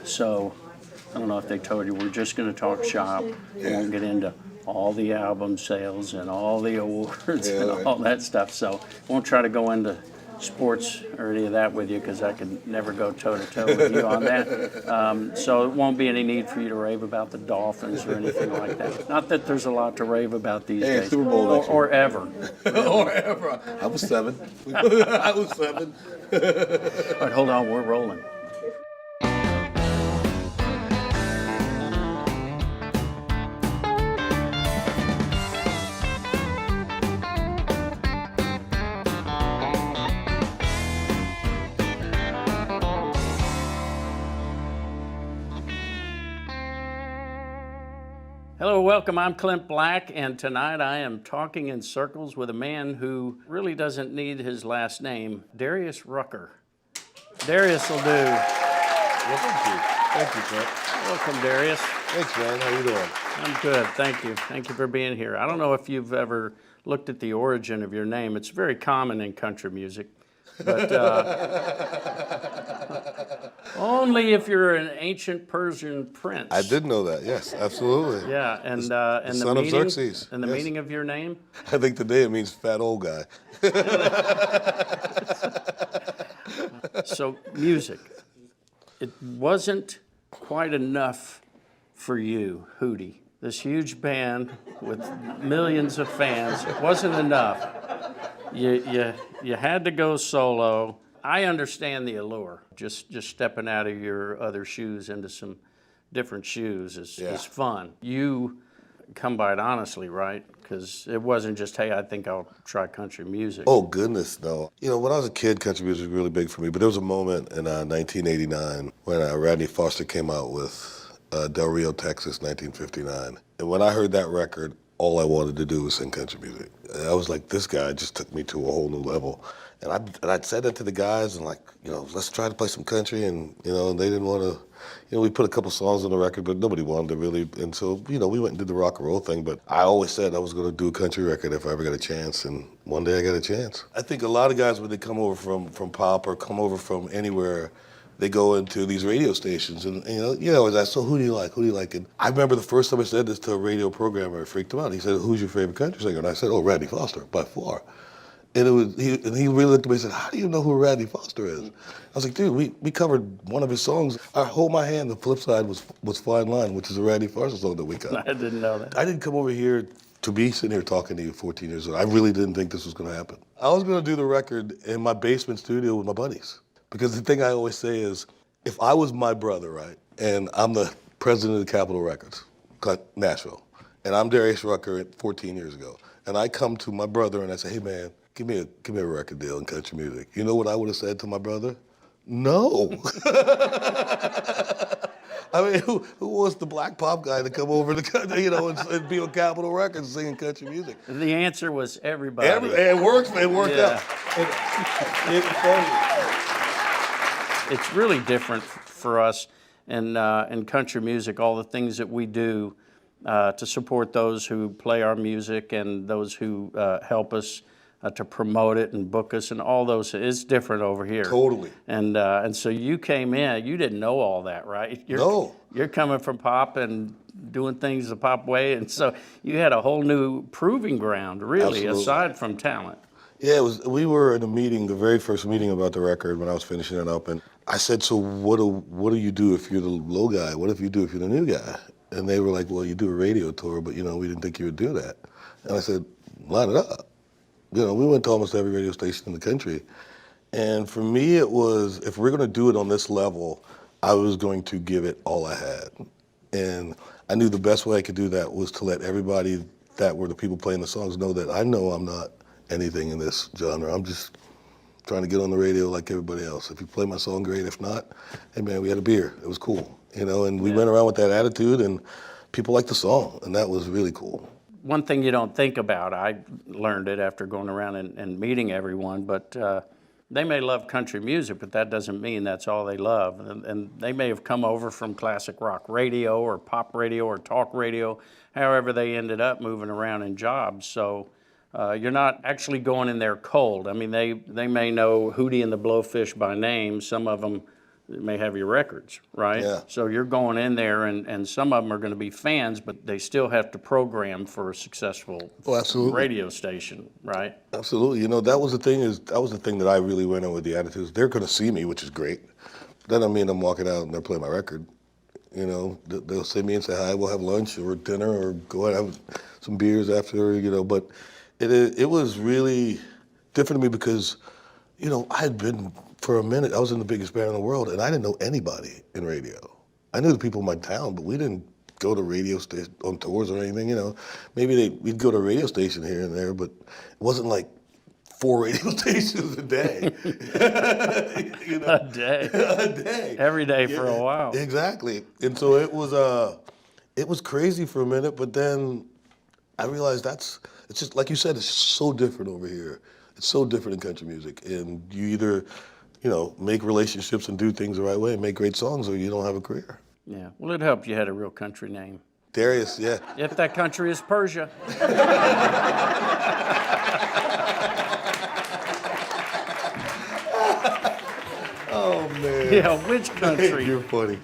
So, I don't know if they told you, we're just going to talk shop. We won't get into all the album sales and all the awards and all that stuff. So, won't try to go into sports or any of that with you because I could never go toe-to-toe with you on that. So it won't be any need for you to rave about the Dolphins or anything like that. Not that there's a lot to rave about these days. Super Bowl or ever. Or ever. I was 7. I was 7. All right, hold on, we're rolling. Hello, welcome. I'm Clint Black, and tonight I am talking in circles with a man who really doesn't need his last name, Darius Rucker. Darius will do. Well, thank you, Clint. Welcome, Darius. Thanks, man. How you doing? I'm good, thank you. Thank you for being here. I don't know if you've ever looked at the origin of your name. It's very common in country music, but only if you're an ancient Persian prince. I did know that. Yes, absolutely. Yeah, and the the son meaning, of Xerxes. and the Yes. meaning of your name. I think today it means fat old guy. So music, it wasn't quite enough for you, Hootie. This huge band with millions of fans, it wasn't enough. You had to go solo. I understand the allure. Just stepping out of your other shoes into some different shoes is fun. You come by it honestly, right? Because it wasn't just, hey, I think I'll try country music. Oh, goodness, no. You know, when I was a kid, country music was really big for me, but there was a moment in 1989 when Rodney Foster came out with Del Rio, Texas, 1959. And when I heard that record, all I wanted to do was sing country music. I was like, this guy just took me to a whole new level. And I'd said that to the guys and like, you know, let's try to play some country. And, you know, they didn't want to, you know, we put a couple songs on the record, but nobody wanted to really. And so, you know, we went and did the rock and roll thing. But I always said I was going to do a country record if I ever got a chance. And one day I got a chance. I think a lot of guys, when they come over from pop or come over from anywhere, they go into these radio stations and, you know, I so who do you like? Who do you like? And I remember the first time I said this to a radio programmer, it freaked him out. He said, who's your favorite country singer? And I said, oh, Rodney Foster, by far. And he really looked at me and said, how do you know who Rodney Foster is? I was like, dude, we covered one of his songs. Hold My Hand, the flip side was Fine Line, which is a Rodney Foster song that we covered. I didn't know that. I didn't come over here to be sitting here talking to you 14 years old. I really didn't think this was going to happen. I was going to do the record in my basement studio with my buddies. Because the thing I always say is, if I was my brother, right, and I'm the president of the Capitol Records, Nashville, and I'm Darius Rucker 14 years ago, and I come to my brother and I say, hey man, give me a record deal in country music. You know what I would have said to my brother? No. I mean, who wants the black pop guy to come over to, you know, and be on Capitol Records singing country music? The answer was everybody. It worked out. It's really different for us in country music, all the things that we do to support those who play our music and those who help us to promote it and book us and all those. It's different over here. Totally. And so you came in, you didn't know all that, right? No. You're coming from pop and doing things the pop way, and so you had a whole new proving ground, really, Absolutely. aside from talent. Yeah, we were in a meeting, the very first meeting about the record when I was finishing it up, and I said, so what do you do if you're the low guy? What if you do if you're the new guy? And they were like, well, you do a radio tour, but, you know, we didn't think you would do that. And I said, line it up. You know, we went to almost every radio station in the country. And for me, it was, if we're going to do it on this level, I was going to give it all I had. And I knew the best way I could do that was to let everybody that were the people playing the songs know that I know I'm not anything in this genre. I'm just trying to get on the radio like everybody else. If you play my song, great. If not, hey man, we had a beer. It was cool, you know. And we went around with that attitude, and people liked the song, and that was really cool. One thing you don't think about, I learned it after going around and meeting everyone, but they may love country music, but that doesn't mean that's all they love. And they may have come over from classic rock radio or pop radio or talk radio, however they ended up moving around in jobs. So you're not actually going in there cold. I mean, they may know Hootie and the Blowfish by name. Some of them that may have your records, right? Yeah. So you're going in there, and some of them are going to be fans, but they still have to program for a successful absolutely. radio station, right? Absolutely. You know, that was the thing that I really went on with the attitudes. They're going to see me, which is great. That doesn't mean I'm walking out and they're playing my record. You know, they'll see me and say hi, we'll have lunch or dinner or go out and have some beers after, you know. But it was really different to me because, you know, I had been, for a minute, I was in the biggest band in the world, and I didn't know anybody in radio. I knew the people in my town, but we didn't go to radio station on tours or anything, you know. Maybe we'd go to a radio station here and there, but it wasn't like 4 radio stations a day. You know? A day. A day. Every day for a while. Exactly. And so it was crazy for a minute, but then I realized it's just, like you said, it's so different over here. It's so different in country music. And you either, you know, make relationships and do things the right way and make great songs, or you don't have a career. Yeah. Well, it helped you had a real country name. Darius, yeah. If that country is Persia. Oh, man. Yeah, which country? You're funny.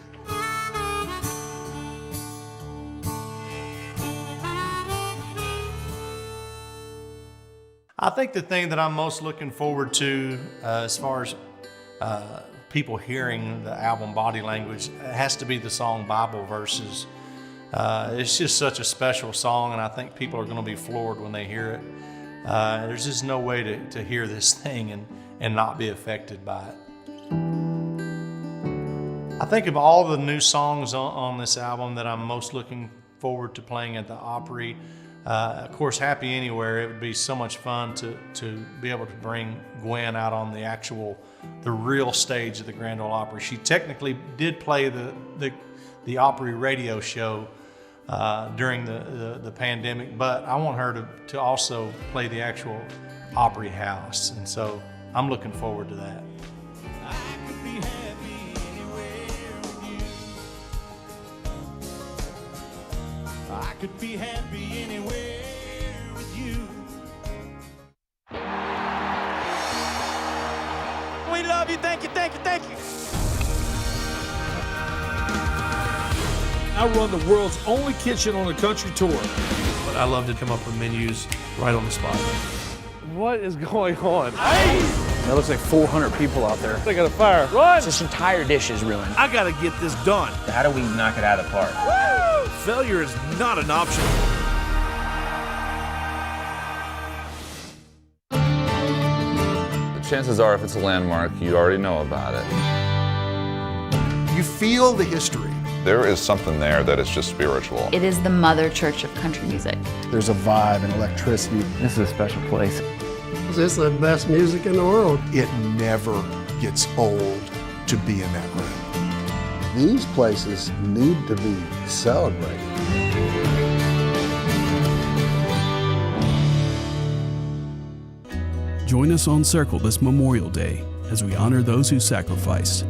I think the thing that I'm most looking forward to as far as people hearing the album Body Language has to be the song Bible Verses. It's just such a special song, and I think people are going to be floored when they hear it. There's just no way to hear this thing and not be affected by it. I think of all the new songs on this album that I'm most looking forward to playing at the Opry. Of course, Happy Anywhere, it would be so much fun to be able to bring Gwen out on the real stage of the Grand Ole Opry. She technically did play the Opry radio show during the pandemic, but I want her to also play the actual Opry house, and so I'm looking forward to that. I could be happy anywhere with you. We love you, thank you, thank you, thank you. I run the world's only kitchen on a country tour. But I love to come up with menus right on the spot. What is going on? There looks like 400 people out there. They got a fire. Run! This entire dish is ruined. I gotta get this done. How do we knock it out of the park? Woo! Failure is not an option. The chances are, if it's a landmark, you already know about it. You feel the history. There is something there that is just spiritual. It is the mother church of country music. There's a vibe and electricity. This is a special place. This is the best music in the world. It never gets old to be in that room. These places need to be celebrated. Join us on Circle this Memorial Day as we honor those who sacrificed.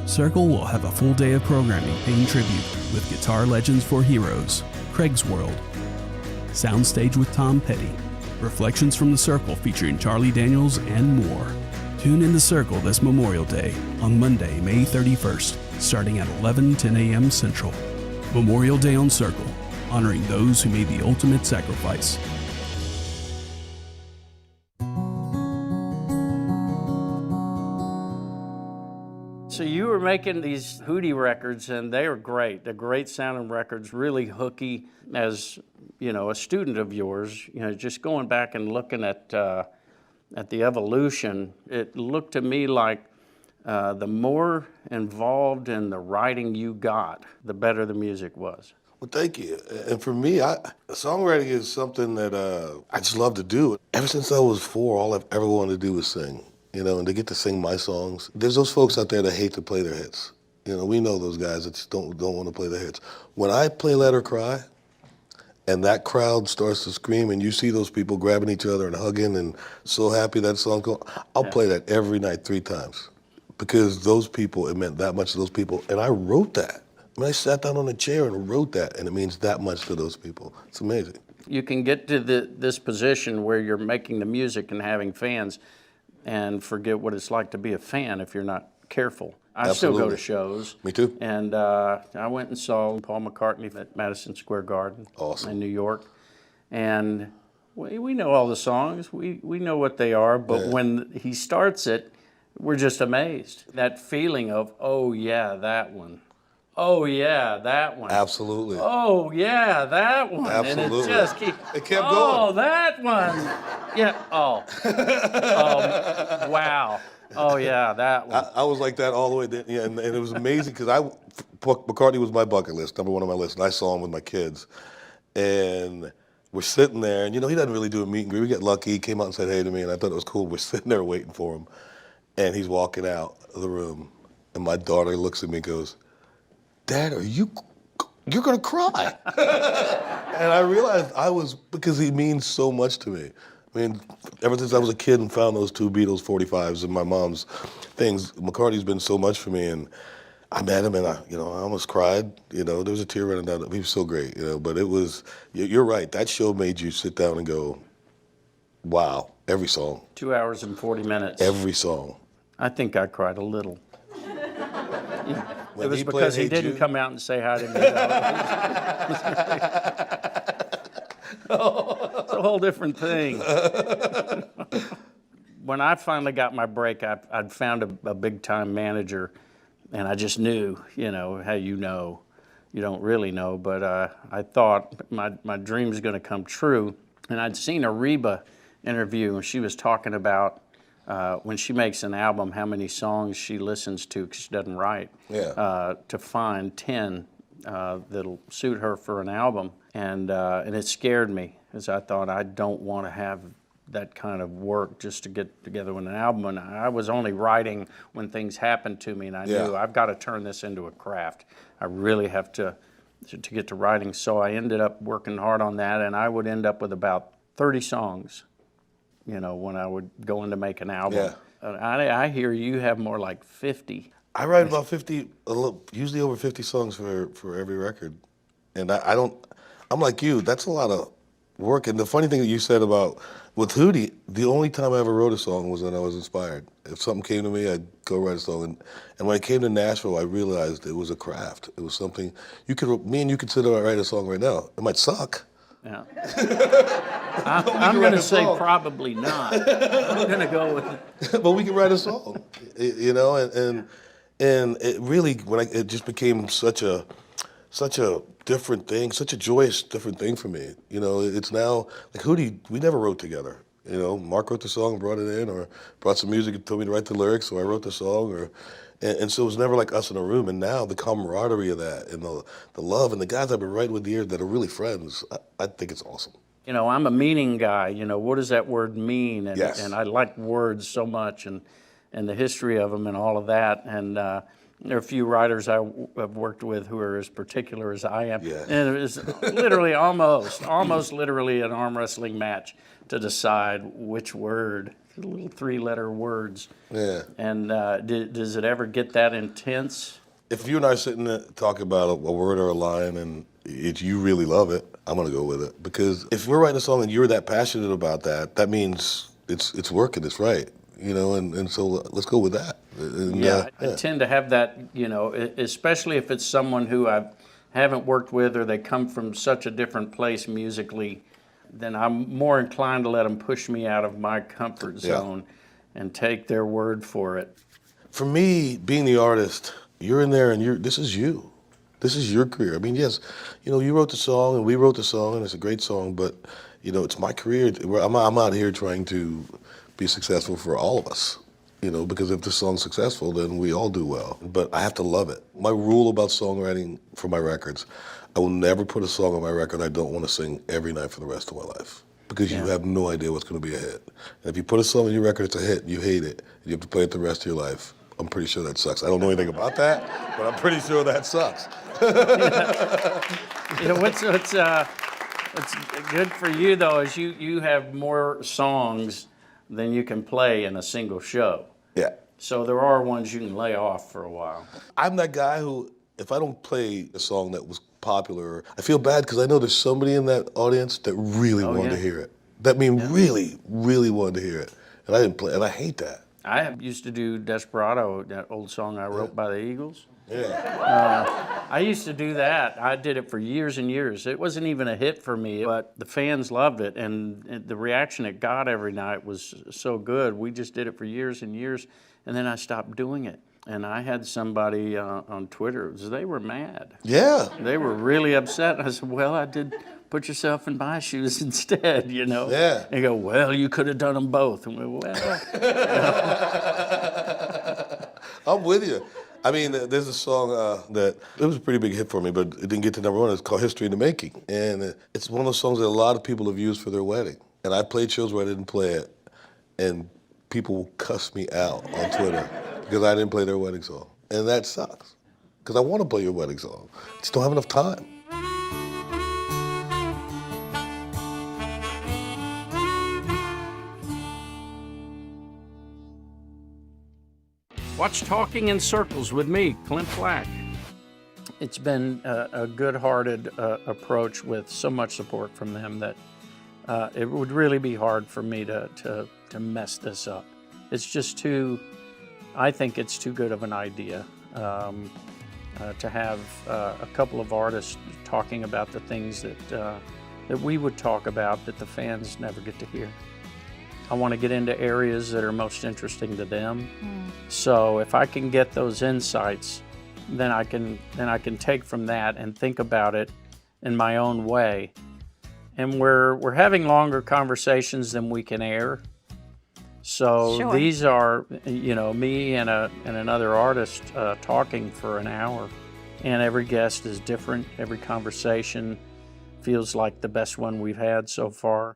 Circle will have a full day of programming paying tribute with Guitar Legends for Heroes, Craig's World, Soundstage with Tom Petty, Reflections from the Circle featuring Charlie Daniels, and more. Tune in to Circle this Memorial Day on Monday, May 31st, starting at 10 a.m. Central. Memorial Day on Circle, honoring those who made the ultimate sacrifice. So you were making these Hootie records, and they were great. They're great sounding records, really hooky. As you know, a student of yours, you know, just going back and looking at the evolution, it looked to me like the more involved in the writing you got, the better the music was. Well, thank you. And for me, songwriting is something that I just love to do. Ever since I was 4, all I've ever wanted to do was sing. You know, and to get to sing my songs. There's those folks out there that hate to play their hits. You know, we know those guys that just don't want to play their hits. When I play Let Her Cry, and that crowd starts to scream, and you see those people grabbing each other and hugging and so happy that song goes, I'll play that every night 3 times. Because those people, it meant that much to those people. And I wrote that. I mean, I sat down on a chair and wrote that, and it means that much to those people. It's amazing. You can get to this position where you're making the music and having fans and forget what it's like to be a fan if you're not careful. I still go to Absolutely. shows. Me too. And I went and saw Paul McCartney at Madison Square Garden in New York. And we know all the songs. We know what they are. But when he starts it, we're just amazed. That feeling of, oh, yeah, that one. Oh, yeah, that one. Absolutely. Oh, yeah, that one. Absolutely. And it just keeps, It kept oh, going. that one. Yeah, oh. Wow. Oh, yeah, that one. I was like that all the way. Yeah, and it was amazing because McCartney was my bucket list, number one on my list, and I saw him with my kids. And we're sitting there, and he doesn't really do a meet and greet. We get lucky. He came out and said hey to me, and I thought it was cool. We're sitting there waiting for him, and he's walking out of the room, and my daughter looks at me and goes, Dad, you're gonna cry. And I realized because he means so much to me. I mean, ever since I was a kid and found those two Beatles 45s in my mom's things, McCartney's been so much for me. And I met him, and I almost cried. There was a tear running down. He was so great. But it was. You're right. That show made you sit down and go, wow, every song. 2 hours and 40 minutes. Every song. I think I cried a little. When it was he because played he Hey didn't Jude? come out and say hi to me. It's a whole different thing. When I finally got my break, I'd found a big-time manager, and I just knew, how you don't really know, but I thought my dream was going to come true. And I'd seen a Reba interview, and she was talking about when she makes an album, how many songs she listens to, because she doesn't write, to find 10 that'll suit her for an album. And it scared me, because I thought I don't want to have that kind of work just to get together with an album. And I was only writing when things happened to me, and I knew I've got to turn this into a craft. I really have to get to writing. So I ended up working hard on that, and I would end up with about 30 songs, when I would go in to make an album. I hear you have more like 50. I write about 50, usually over 50 songs for every record. And I'm like you, that's a lot of work. And the funny thing that you said about, with Hootie, the only time I ever wrote a song was when I was inspired. If something came to me, I'd go write a song. And when I came to Nashville, I realized it was a craft. It was something, me and you could sit there and write a song right now. It might suck. Yeah. I'm going to say probably not. I'm going to go with it. But we can write a song, and it really, it just became such a different thing, such a joyous different thing for me. It's now, like Hootie, we never wrote together. Mark wrote the song and brought it in, or brought some music and told me to write the lyrics, so I wrote the song, and so it was never like us in a room. And now the camaraderie of that, and the love, and the guys I've been writing with the years that are really friends, I think it's awesome. I'm a meaning guy. What does that word mean? And, Yes. and I like words so much, and the history of them and all of that. And there are a few writers I've worked with who are as particular as I am. Yeah. And it was literally almost literally an arm wrestling match to decide which word, the little 3-letter words. Yeah. And does it ever get that intense? If you and I are sitting there talking about a word or a line, and you really love it, I'm gonna go with it. Because if we're writing a song and you're that passionate about that, that means it's working, it's right. And so let's go with that. And, I tend to have that, especially if it's someone who I haven't worked with, or they come from such a different place musically, then I'm more inclined to let them push me out of my comfort zone and take their word for it. For me, being the artist, you're in there and this is you. This is your career. I mean, yes, you wrote the song and we wrote the song and it's a great song, but it's my career. I'm out here trying to be successful for all of us, because if the song's successful, then we all do well. But I have to love it. My rule about songwriting for my records, I will never put a song on my record I don't want to sing every night for the rest of my life, because you have no idea what's going to be a hit. And if you put a song on your record, it's a hit, you hate it, and you have to play it the rest of your life, I'm pretty sure that sucks. I don't know anything about that, but I'm pretty sure that sucks. What's good for you, though, is you have more songs than you can play in a single show. Yeah. So there are ones you can lay off for a while. I'm that guy who, if I don't play a song that was popular, I feel bad because I know there's somebody in that audience that really wanted to hear it. Really, really wanted to hear it. And I didn't play, and I hate that. I used to do Desperado, that old song I wrote by the Eagles. Yeah. I used to do that. I did it for years and years. It wasn't even a hit for me, but the fans loved it, and the reaction it got every night was so good. We just did it for years and years, and then I stopped doing it. And I had somebody on Twitter, they were mad. Yeah. They were really upset. I said, well, I did put yourself in my shoes instead, you know. Yeah. And they go, well, you could have done them both. And we went, well. I'm with you. I mean, there's a song that it was a pretty big hit for me, but it didn't get to number one. It's called History in the Making. And it's one of those songs that a lot of people have used for their wedding. And I played shows where I didn't play it, and people cuss me out on Twitter because I didn't play their wedding song. And that sucks, because I want to play your wedding song. Just don't have enough time. Watch Talking in Circles with me, Clint Black. It's been a good-hearted approach with so much support from them that it would really be hard for me to mess this up. It's just I think it's too good of an idea to have a couple of artists talking about the things that we would talk about that the fans never get to hear. I want to get into areas that are most interesting to them. So if I can get those insights, then I can take from that and think about it in my own way. And we're having longer conversations than we can air. So Sure. These are, me and another artist talking for an hour, and every guest is different. Every conversation feels like the best one we've had so far.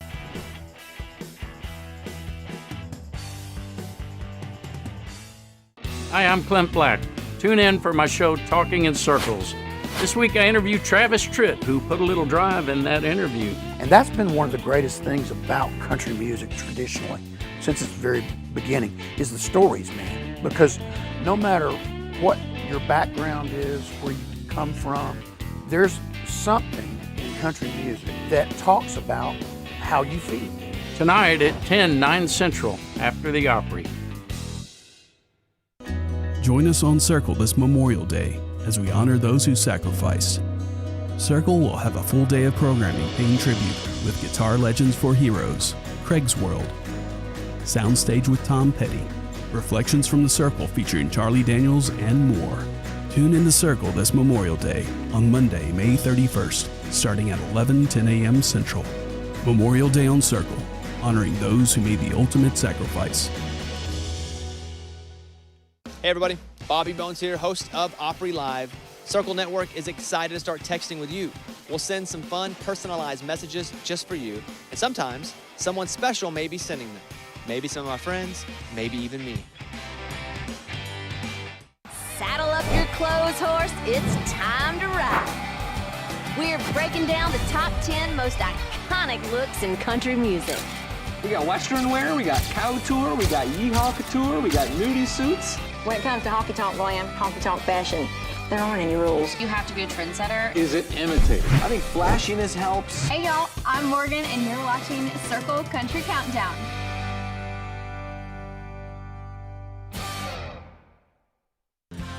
Hi, I'm Clint Black. Tune in for my show, Talking in Circles. This week I interviewed Travis Tritt, who put a little drive in that interview. And that's been one of the greatest things about country music traditionally, since its very beginning, is the stories, man. Because no matter what your background is, where you come from, there's something in country music that talks about how you feel. Tonight at 10, 9 Central, after the Opry. Join us on Circle this Memorial Day as we honor those who sacrificed. Circle will have a full day of programming paying tribute with guitar legends for heroes, Craig's World, Soundstage with Tom Petty, Reflections from the Circle featuring Charlie Daniels, and more. Tune in to Circle this Memorial Day on Monday, May 31st, starting at 10 a.m. Central. Memorial Day on Circle, honoring those who made the ultimate sacrifice. Hey everybody, Bobby Bones here, host of Opry Live. Circle Network is excited to start texting with you. We'll send some fun, personalized messages just for you, and sometimes someone special may be sending them. Maybe some of my friends, maybe even me. Saddle up your clothes, horse. It's time to ride. We're breaking down the top 10 most iconic looks in country music. We got Western wear, we got couture, we got yeehaw couture, we got nudie suits. When it comes to honky tonk glam, honky tonk fashion, there aren't any rules. You have to be a trendsetter. Is it imitated? I think flashiness helps. Hey y'all, I'm Morgan and you're watching Circle Country Countdown.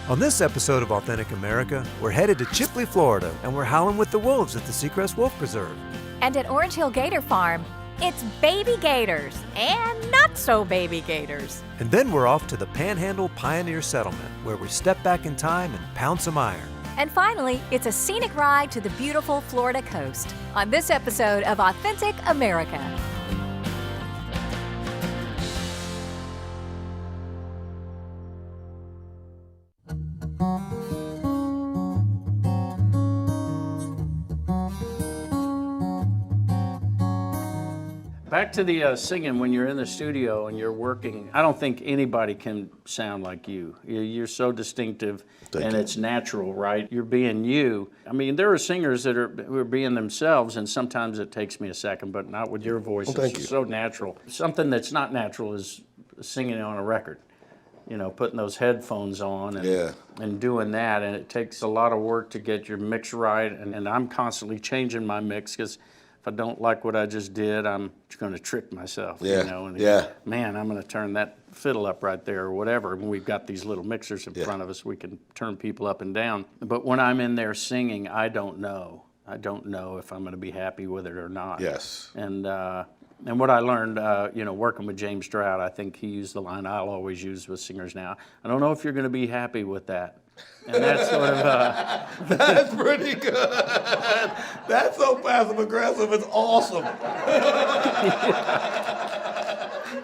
On this episode of Authentic America, we're headed to Chipley, Florida, and we're howling with the wolves at the Seacrest Wolf Preserve. And at Orange Hill Gator Farm, it's baby gators and not so baby gators. And then we're off to the Panhandle Pioneer Settlement, where we step back in time and pound some iron. And finally, it's a scenic ride to the beautiful Florida coast on this episode of Authentic America. Back to the singing, when you're in the studio and you're working, I don't think anybody can sound like you. You're so distinctive, and it's natural, right? You're being you. I mean, there are singers who are being themselves, and sometimes it takes me a second, but not with your voice. It's so natural. Something that's not natural is singing on a record. You know, putting those headphones on and doing that, and it takes a lot of work to get your mix right, and I'm constantly changing my mix, because if I don't like what I just did, I'm just going to trick myself. Yeah. You know, and yeah. Man, I'm going to turn that fiddle up right there or whatever. When we've got these little mixers in front of us, we can turn people up and down. But when I'm in there singing, I don't know. I don't know if I'm going to be happy with it or not. Yes. And what I learned, working with James Stroud, I think he used the line I'll always use with singers now. I don't know if you're going to be happy with that. And that's sort of... That's pretty good. That's so passive aggressive. It's awesome.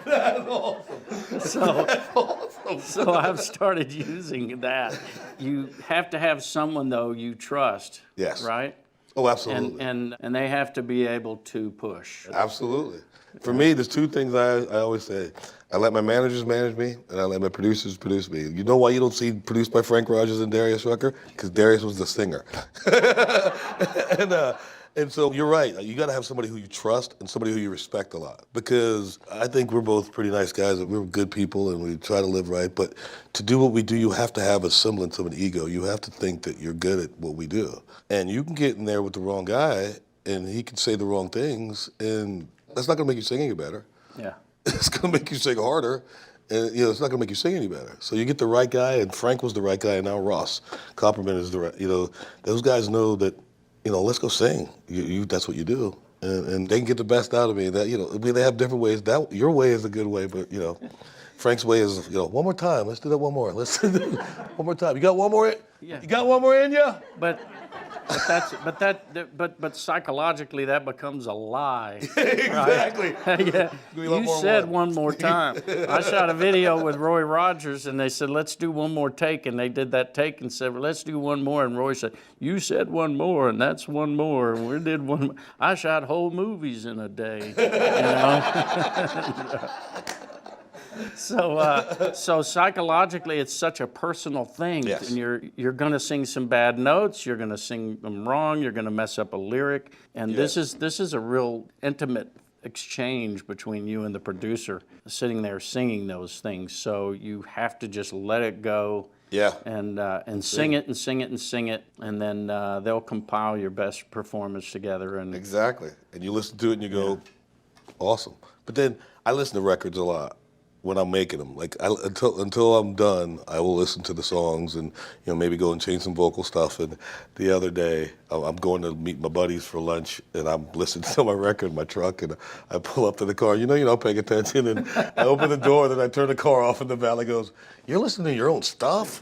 That's awesome. So I've started using that. You have to have someone, though, you trust. Yes. Right? Oh, absolutely. And they have to be able to push. Absolutely. For me, there's two things I always say. I let my managers manage me, and I let my producers produce me. You know why you don't see produced by Frank Rogers and Darius Rucker? Because Darius was the singer. And so you're right. You got to have somebody who you trust and somebody who you respect a lot. Because I think we're both pretty nice guys. We're good people, and we try to live right. But to do what we do, you have to have a semblance of an ego. You have to think that you're good at what we do. And you can get in there with the wrong guy, and he can say the wrong things, and that's not going to make you sing any better. Yeah. It's going to make you sing harder, and it's not going to make you sing any better. So you get the right guy, and Frank was the right guy, and now Ross Copperman is the right. Those guys know that. Let's go sing. That's what you do, and they can get the best out of me. That they have different ways. That your way is a good way, but Frank's way is one more time. Let's do that one more. Let's do one more time. You got one more? Yeah. You got one more in you? But psychologically that becomes a lie. Exactly. Right? Yeah. You said one more time. I shot a video with Roy Rogers, and they said, let's do one more take, and they did that take and said, let's do one more, and Roy said, you said one more, and that's one more, and we did one more. I shot whole movies in a day. So psychologically, it's such a personal thing. Yes. And you're going to sing some bad notes. You're going to sing them wrong. You're going to mess up a lyric. And Yes. this is a real intimate exchange between you and the producer, sitting there singing those things. So you have to just let it go. Yeah. And sing it and sing it and sing it, and then they'll compile your best performance together. And Exactly. And you listen to it and you go, awesome. But then I listen to records a lot when I'm making them. Like until I'm done, I will listen to the songs and maybe go and change some vocal stuff. And the other day, I'm going to meet my buddies for lunch, and I'm listening to my record in my truck, and I pull up to the car. You're not paying attention, and I open the door, then I turn the car off, and the valet goes, "You're listening to your own stuff?"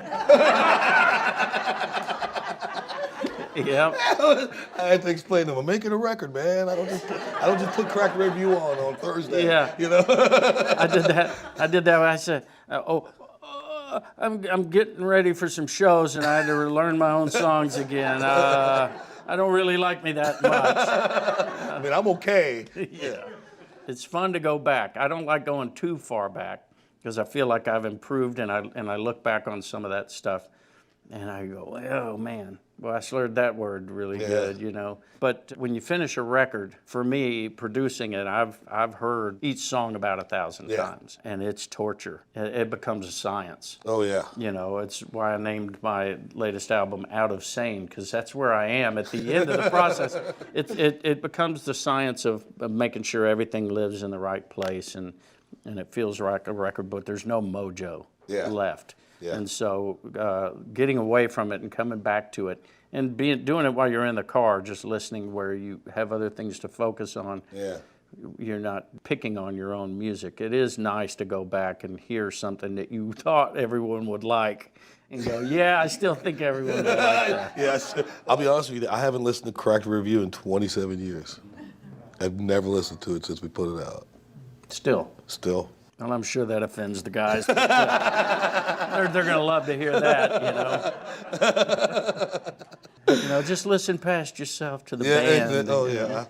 Yeah. I had to explain to him, I'm making a record, man. I don't just put Crack Review on Thursday. Yeah. I did that. I said, I'm getting ready for some shows, and I had to learn my own songs again. I don't really like me that much. I mean, I'm okay. Yeah. It's fun to go back. I don't like going too far back because I feel like I've improved, and I look back on some of that stuff, and I go, oh man. Well, I slurred that word really good, But when you finish a record, for me, producing it, I've heard each song about 1,000 times, and it's torture. It becomes a science. Oh, yeah. It's why I named my latest album Out of Sane, because that's where I am at the end of the process. It becomes the science of making sure everything lives in the right place, and it feels like a record, but there's no mojo left. Yeah. And so getting away from it and coming back to it and doing it while you're in the car, just listening where you have other things to focus on. Yeah. You're not picking on your own music. It is nice to go back and hear something that you thought everyone would like and go, yeah, I still think everyone would like that. Yes. I'll be honest with you, I haven't listened to Cracked Review in 27 years. I've never listened to it since we put it out. Still? Well, I'm sure that offends the guys. But, they're going to love to hear that, Just listen past yourself to the band. Oh, yeah.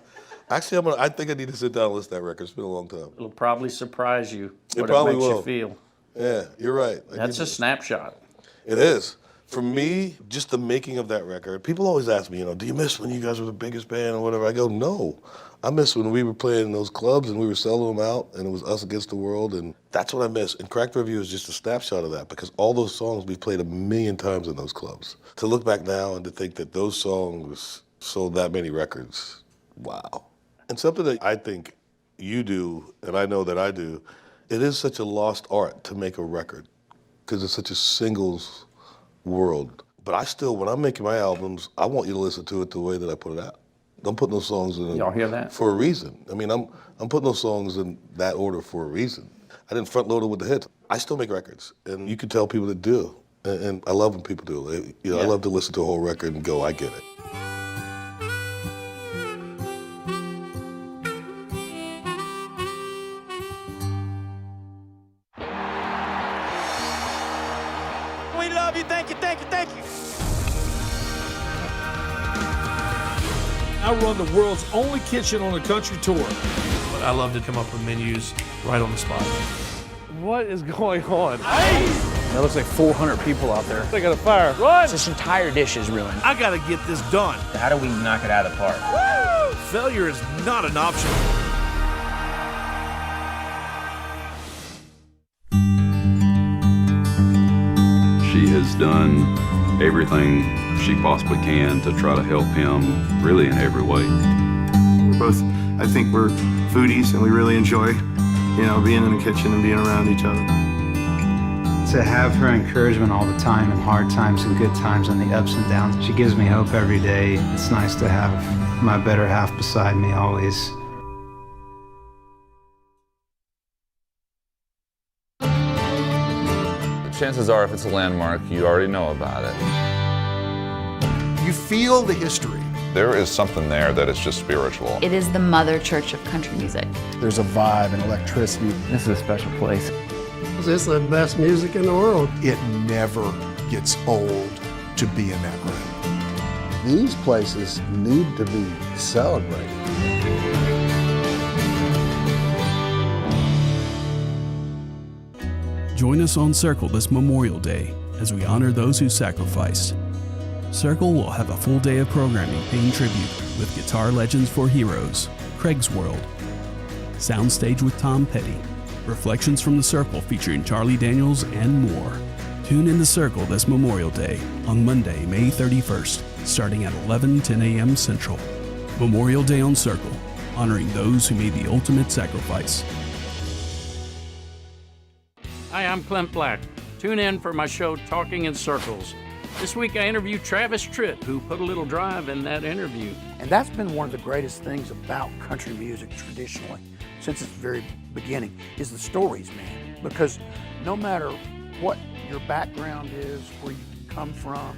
Actually, I think I need to sit down and listen to that record. It's been a long time. It'll probably surprise you what probably it makes will. you feel. Yeah, you're right. That's a snapshot. It is. For me, just the making of that record, people always ask me, do you miss when you guys were the biggest band or whatever? I go, no. I miss when we were playing in those clubs and we were selling them out and it was us against the world, and that's what I miss. And Cracked Review is just a snapshot of that, because all those songs we played 1,000,000 times in those clubs. To look back now and to think that those songs sold that many records, wow. And something that I think you do, and I know that I do, It is such a lost art to make a record because it's such a singles world. But I still, when I'm making my albums, I want you to listen to it the way that I put it out. I'm putting those songs in Y'all hear that? for a reason. I mean, I'm putting those songs in that order for a reason. I didn't front load it with the hits. I still make records, and you can tell people that do. And I love when people do. You know, I love to listen to a whole record and go, I get it. We love you. Thank you, thank you, thank you. I run the world's only kitchen on a country tour. But I love to come up with menus right on the spot. What is going on? Hey! That looks like 400 people out there. They got a fire. Run! This entire dish is ruined. I gotta get this done. How do we knock it out of the park? Woo! Failure is not an option. She has done everything she possibly can to try to help him really in every way. We're both, I think we're foodies and we really enjoy, being in the kitchen and being around each other. To have her encouragement all the time in hard times and good times and the ups and downs, she gives me hope every day. It's nice to have my better half beside me always. Chances are, if it's a landmark, you already know about it. You feel the history. There is something there that is just spiritual. It is the mother church of country music. There's a vibe and electricity. This is a special place. This is the best music in the world. It never gets old to be in that room. These places need to be celebrated. Join us on Circle this Memorial Day as we honor those who sacrificed. Circle will have a full day of programming paying tribute with guitar legends for heroes, Craig's World, Soundstage with Tom Petty, Reflections from the Circle featuring Charlie Daniels, and more. Tune in to Circle this Memorial Day on Monday, May 31st, starting at 10 a.m. Central. Memorial Day on Circle, honoring those who made the ultimate sacrifice. Hi, I'm Clint Black. Tune in for my show, Talking in Circles. This week I interviewed Travis Tritt, who put a little drive in that interview. And that's been one of the greatest things about country music traditionally, since its very beginning, is the stories, man. Because no matter what your background is, where you come from,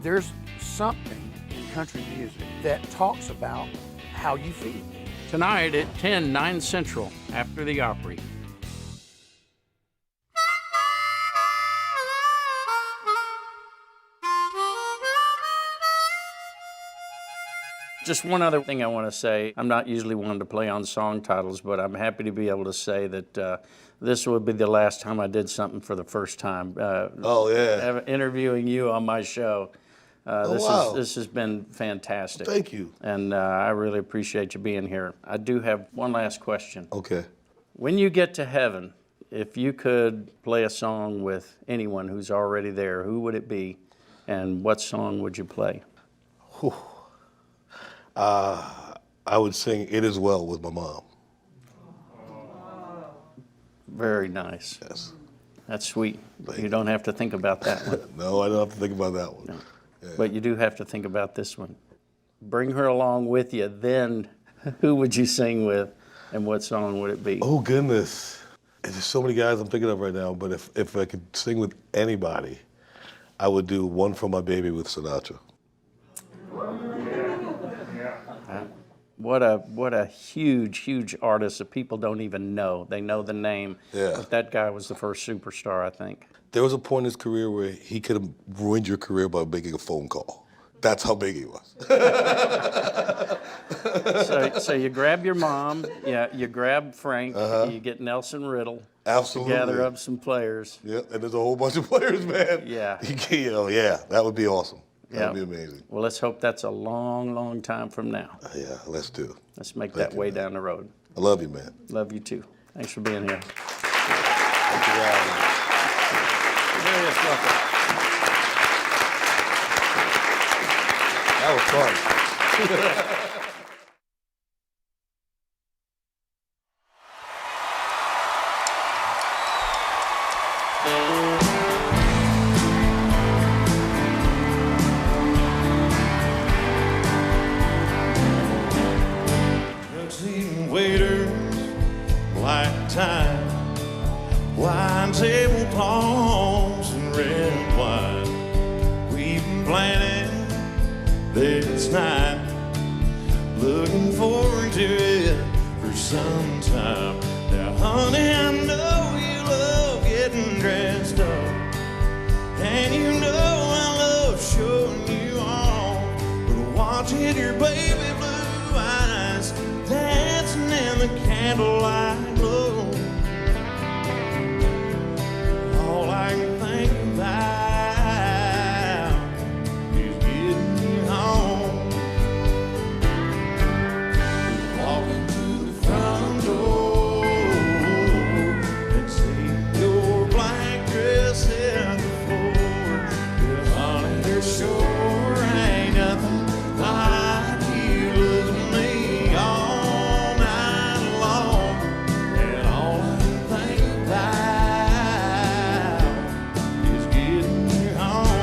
there's something in country music that talks about how you feel. Tonight at 10, 9 Central, after the Opry. Just one other thing I want to say. I'm not usually one to play on song titles, but I'm happy to be able to say that this would be the last time I did something for the first time. Interviewing you on my show. This has been fantastic. Thank you. And I really appreciate you being here. I do have one last question. Okay. When you get to heaven, if you could play a song with anyone who's already there, who would it be, and what song would you play? Whew. I would sing It Is Well with my mom. Very nice. Yes. That's sweet. You don't have to think about that one. No, I don't have to think about that one. No. Yeah. But you do have to think about this one. Bring her along with you, then who would you sing with, and what song would it be? Oh, goodness. There's so many guys I'm thinking of right now, but if I could sing with anybody, I would do One for My Baby with Sinatra. What a huge, huge artist that people don't even know. They know the name, but that guy was the first superstar, I think. There was a point in his career where he could have ruined your career by making a phone call. That's how big he was. So you grab your mom, you grab Frank, you get Nelson Riddle. Absolutely. To gather up some players. Yeah, and there's a whole bunch of players, man. Yeah. That would be awesome. That would be amazing. Well, let's hope that's a long, long time from now. Yeah, let's do. Let's make that way down the road. I love you, man. Love you too. Thanks for being here. Thank you, guys. Various welcome. That was fun. time. Wine tablecloths and red wine. We've been planning this night, looking forward to it for some time. Now, honey, I know you love getting dressed up, and you know I love showing you off. But watching your baby blue eyes dancing in the candlelight glow, all I can think about is getting you home. Walking through the front door and see your black dress in the floor. Yeah, honey, there sure ain't nothing like you loving me all night long. And all I can think about is getting you home.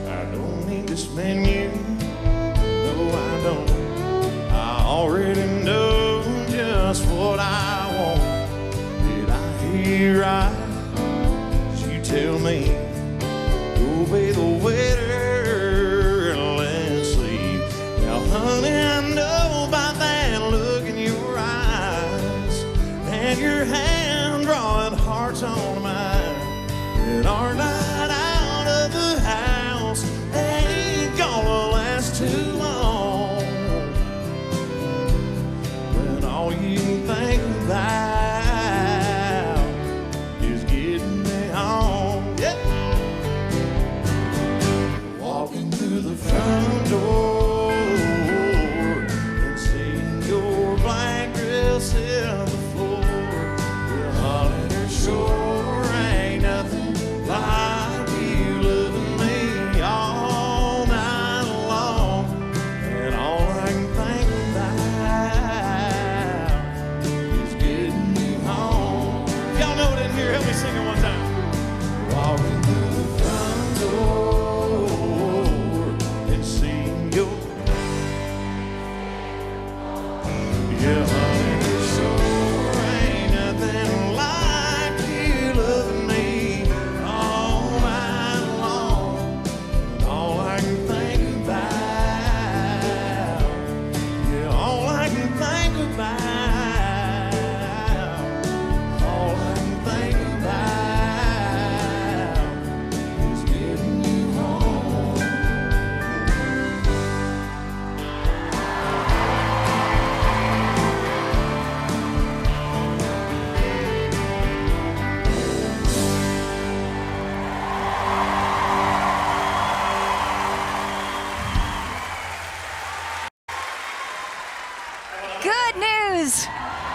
I don't need this menu, no I don't. I already know just what I want. Did I hear you right? Did you tell me go be the waiter and let's leave? Now honey, I know by that look in your eyes and your hand drawing hearts on mine, that our night out of the house ain't gonna last too long, when all you can think about is getting me home. Yeah. Walking through the front door and seeing your black dress in the floor. Yeah, honey, there sure ain't nothing like you loving me all night long. And all I can think about is getting you home. If y'all know it in here, help me sing it one time. Walking through the front door and seeing your, yeah, honey, there sure ain't nothing like you loving me all night long. And all I can think about, yeah, all I can think about, all I can think about is getting you home. Good news!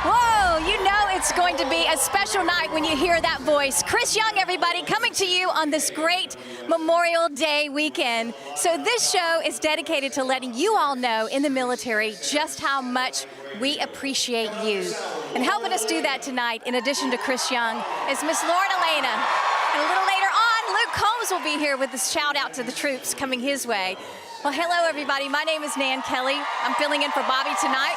Whoa, you know it's going to be a special night when you hear that voice. Chris Young, everybody, coming to you on this great Memorial Day weekend. So this show is dedicated to letting you all know in the military just how much we appreciate you. And helping us do that tonight, in addition to Chris Young, is Miss Lauren Alaina. And a little later on, Luke Combs will be here with a shout out to the troops coming his way. Well, hello, everybody. My name is Nan Kelly. I'm filling in for Bobby tonight.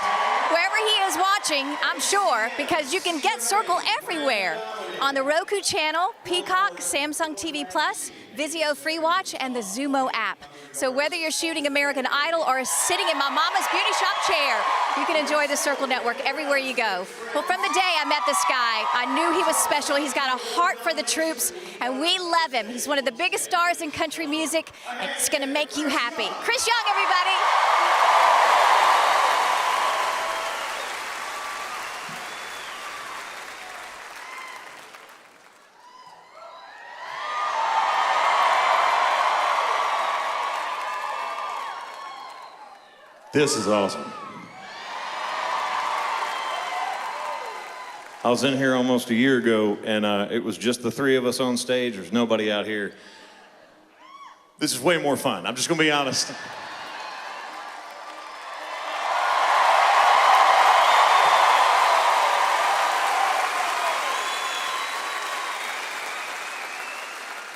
Wherever he is watching, I'm sure, because you can get Circle everywhere. On the Roku channel, Peacock, Samsung TV Plus, Vizio Free Watch, and the Zumo app. So whether you're shooting American Idol or sitting in my mama's beauty shop chair, you can enjoy the Circle Network everywhere you go. Well, from the day I met this guy, I knew he was special. He's got a heart for the troops, and we love him. He's one of the biggest stars in country music, and it's gonna make you happy. Chris Young, everybody. This is awesome. I was in here almost a year ago, and it was just the three of us on stage. There's nobody out here. This is way more fun. I'm just gonna be honest.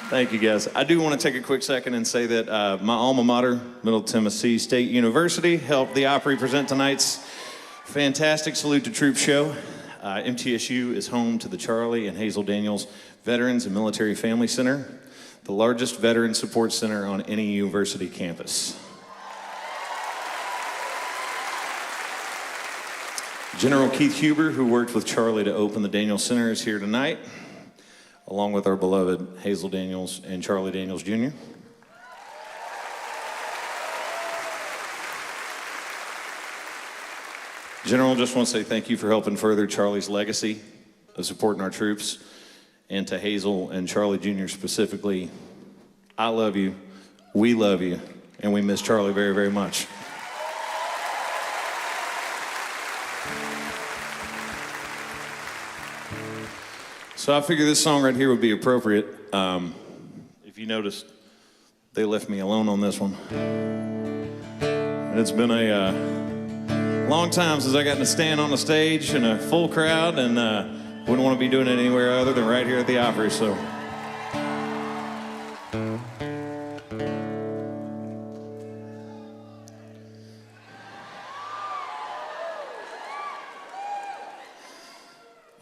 Thank you, guys. I do want to take a quick second and say that my alma mater, Middle Tennessee State University, helped the Opry present tonight's fantastic Salute to Troops show. MTSU is home to the Charlie and Hazel Daniels Veterans and Military Family Center, the largest veteran support center on any university campus. General Keith Huber, who worked with Charlie to open the Daniels Center, is here tonight, along with our beloved Hazel Daniels and Charlie Daniels Jr. General, just want to say thank you for helping further Charlie's legacy of supporting our troops, and to Hazel and Charlie Jr. specifically, I love you, we love you, and we miss Charlie very, very much. So I figured this song right here would be appropriate. If you noticed, they left me alone on this one. And it's been a long time since I got to stand on a stage in a full crowd, and wouldn't want to be doing it anywhere other than right here at the Opry, so.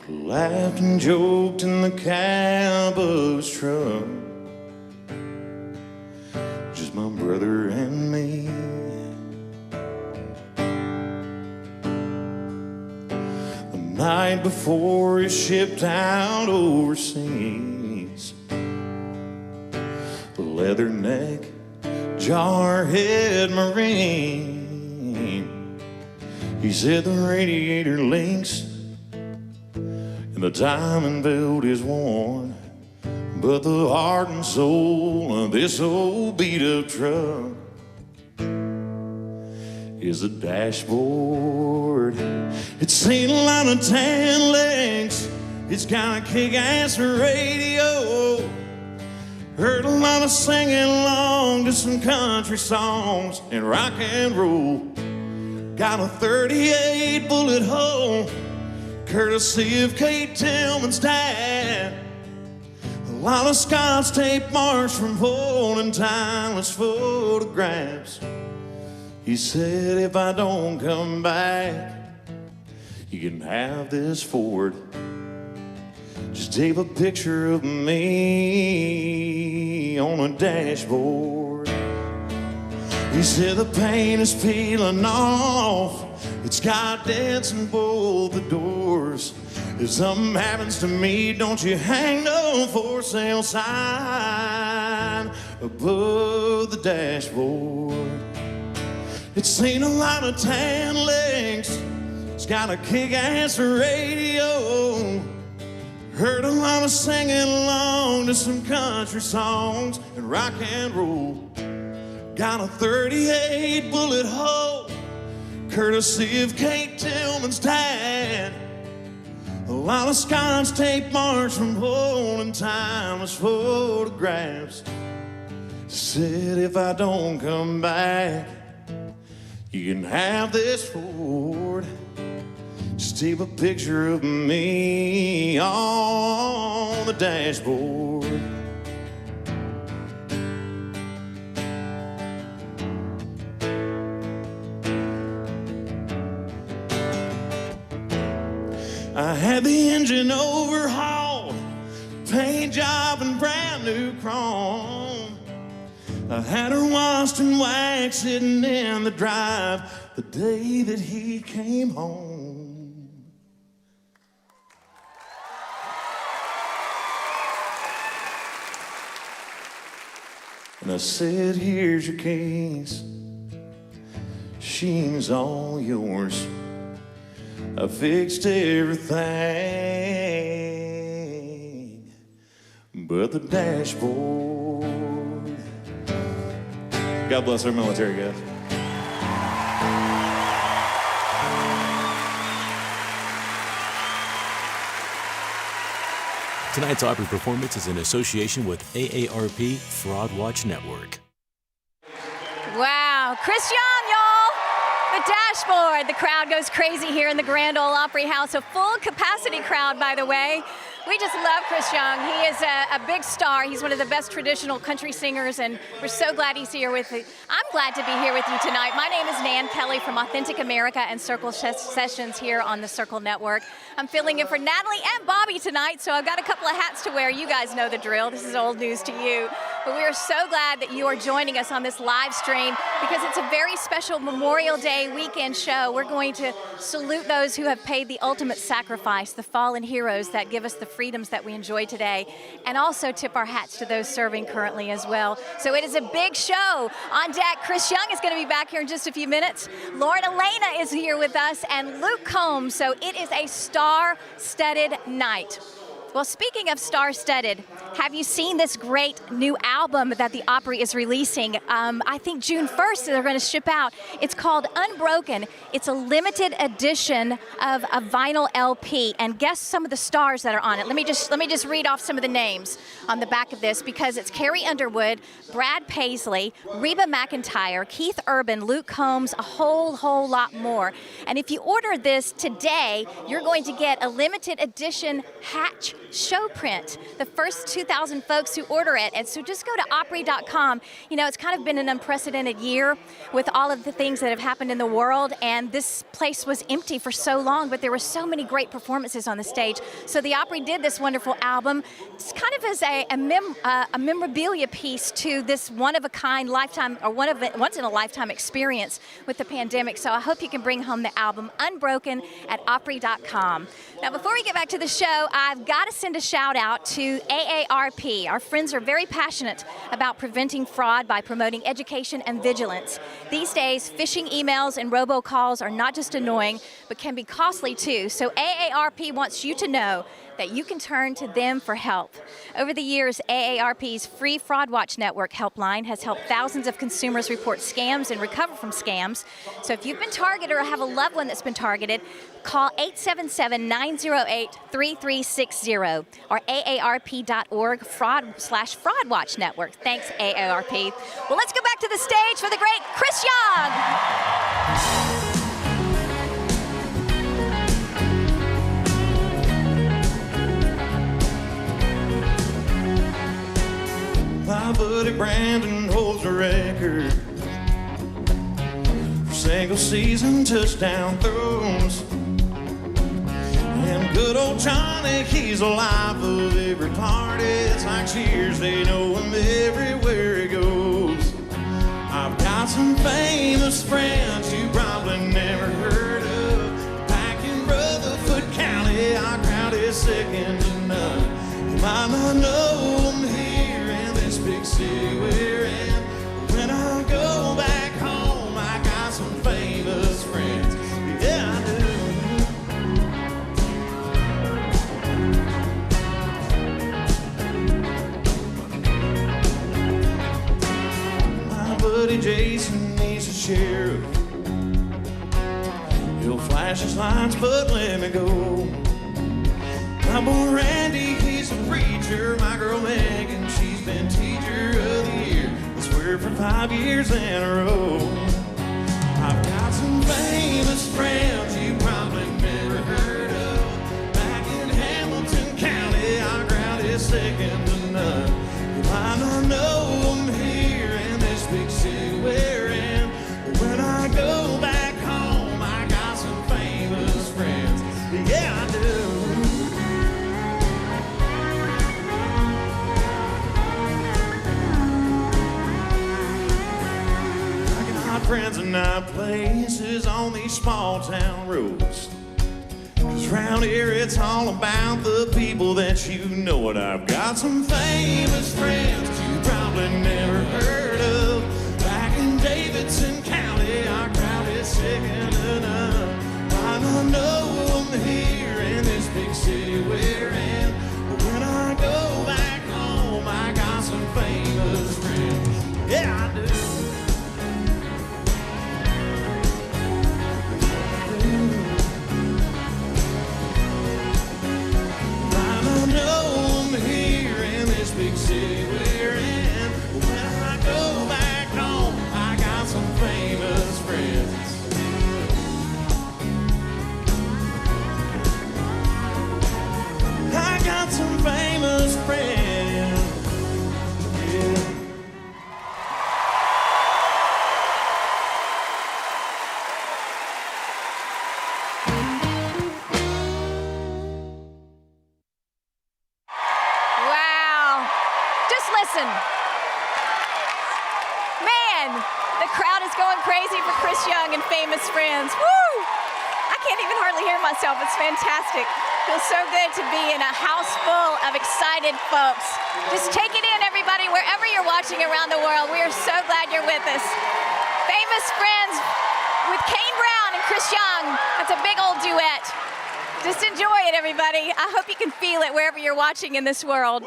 Laughed and joked in the cab of his truck, just my brother and me. The night before he shipped out overseas, the leatherneck, jarhead Marine. He said the radiator links and the diamond belt is worn, but the heart and soul of this old beat-up truck is a dashboard. It's seen a lot of tan legs, it's got a kick-ass radio, heard a lot of singing along to some country songs and rock and roll. Got a 38 bullet hole, courtesy of Kate Tillman's dad. A lot of Scotch tape marks from holding timeless photographs. He said, if I don't come back, you can have this Ford. Just take a picture of me on a dashboard. He said, the paint is peeling off, it's got dents in both the doors. If something happens to me, don't you hang no for sale sign above the dashboard. It's seen a lot of tan legs, it's got a kick-ass radio, heard a lot of singing along to some country songs and rock and roll. Got a 38 bullet hole, courtesy of Kate Tillman's dad. A lot of Scotch tape marks from holding timeless photographs. Said if I don't come back, you can have this Ford. Just take a picture of me on the dashboard. I had the engine overhauled, paint job and brand new chrome. I had her washed and waxed sitting in the drive the day that he came home. And I said, here's your keys, she's all yours. I fixed everything but the dashboard. God bless our military, guys. Tonight's Opry performance is in association with AARP Fraud Watch Network. Wow, Chris Young, y'all. The dashboard. The crowd goes crazy here in the Grand Ole Opry House. A full capacity crowd, by the way. We just love Chris Young. He is a big star. He's one of the best traditional country singers, and we're so glad he's here with you. I'm glad to be here with you tonight. My name is Nan Kelly from Authentic America and Circle Sessions here on the Circle Network. I'm filling in for Natalie and Bobby tonight, so I've got a couple of hats to wear. You guys know the drill. This is old news to you. But we are so glad that you are joining us on this live stream because it's a very special Memorial Day weekend show. We're going to salute those who have paid the ultimate sacrifice, the fallen heroes that give us the freedoms that we enjoy today, and also tip our hats to those serving currently as well. So it is a big show on deck. Chris Young is going to be back here in just a few minutes. Lauren Alaina is here with us, and Luke Combs. So it is a star-studded night. Well, speaking of star-studded, have you seen this great new album that the Opry is releasing? I think June 1st they're going to ship out. It's called Unbroken. It's a limited edition of a vinyl LP. And guess some of the stars that are on it. Let me just read off some of the names on the back of this because it's Carrie Underwood, Brad Paisley, Reba McEntire, Keith Urban, Luke Combs, a whole lot more. And if you order this today, you're going to get a limited edition Hatch show print, the first 2,000 folks who order it. And so just go to Opry.com. You know, it's kind of been an unprecedented year with all of the things that have happened in the world, and this place was empty for so long, but there were so many great performances on the stage. So the Opry did this wonderful album. It's kind of as a memorabilia piece to this one-of-a-kind lifetime, or once-in-a-lifetime experience with the pandemic. So I hope you can bring home the album Unbroken at Opry.com. Now, before we get back to the show, I've got to send a shout out to AARP. Our friends are very passionate about preventing fraud by promoting education and vigilance. These days, phishing emails and robocalls are not just annoying, but can be costly too. So AARP wants you to know that you can turn to them for help. Over the years, AARP's free Fraud Watch Network helpline has helped thousands of consumers report scams and recover from scams. So if you've been targeted or have a loved one that's been targeted, call 877-908-3360 or aarp.org/Fraud Watch Network. Thanks, AARP. Well, let's go back to the stage for the great Chris Young. My buddy Brandon holds a record for single season touchdown throws. And good old Johnny, he's the life of every party. It's like Cheers, they know him everywhere he goes. I've got some famous friends you probably never heard of. Back in Rutherford County, our crowd is second to none. You might not know them here in this big city we're in. When I go back home, I got some famous friends. Yeah, I do. My buddy Jason, he's a sheriff. He'll flash his lights, but let me go. My boy Randy, he's a preacher. My girl Megan, she's been teacher of the year. I swear for 5 years in a row. I've got some famous friends you probably never heard of. Back in Hamilton County, our crowd is second to none. You might not know them here in this big city we're in. But when I go back home, I got some famous friends. Yeah, I do. Friends and night places on these small town roads. 'Cause round here it's all about the people that you know. And I've got some famous friends you probably never heard of. Back in Davidson County, our crowd is second to none. I don't know them here in this big city we're in. But when I go back home, I got some famous friends. Yeah, I do. Here in this big city we're in. When I go back home, I got some famous friends. I got some listen. Man, the crowd is going crazy for Chris Young and Famous Friends. Woo! I can't even hardly hear myself. It's fantastic. Feels so good to be in a house full of excited folks. Just take it in, everybody, wherever you're watching around the world. We are so glad you're with us. Famous Friends with Kane Brown and Chris Young. That's a big old duet. Just enjoy it, everybody. I hope you can feel it wherever you're watching in this world.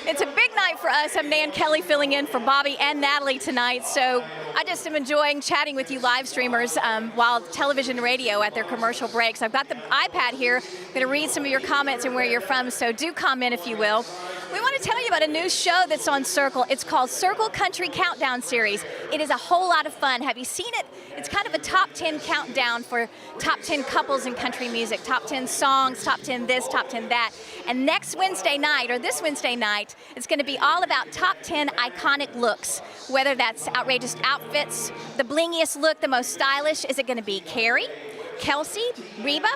It's a big night for us. I'm Nan Kelly filling in for Bobby and Natalie tonight. So I just am enjoying chatting with you live streamers while television and radio at their commercial breaks. I've got the iPad here. I'm going to read some of your comments and where you're from, so do comment if you will. We want to tell you about a new show that's on Circle. It's called Circle Country Countdown Series. It is a whole lot of fun. Have you seen it? It's kind of a top 10 countdown for top 10 couples in country music, top 10 songs, top 10 this, top 10 that. And next Wednesday night, or this Wednesday night, it's going to be all about top 10 iconic looks, whether that's outrageous outfits, the blingiest look, the most stylish. Is it going to be Carrie, Kelsey, Reba?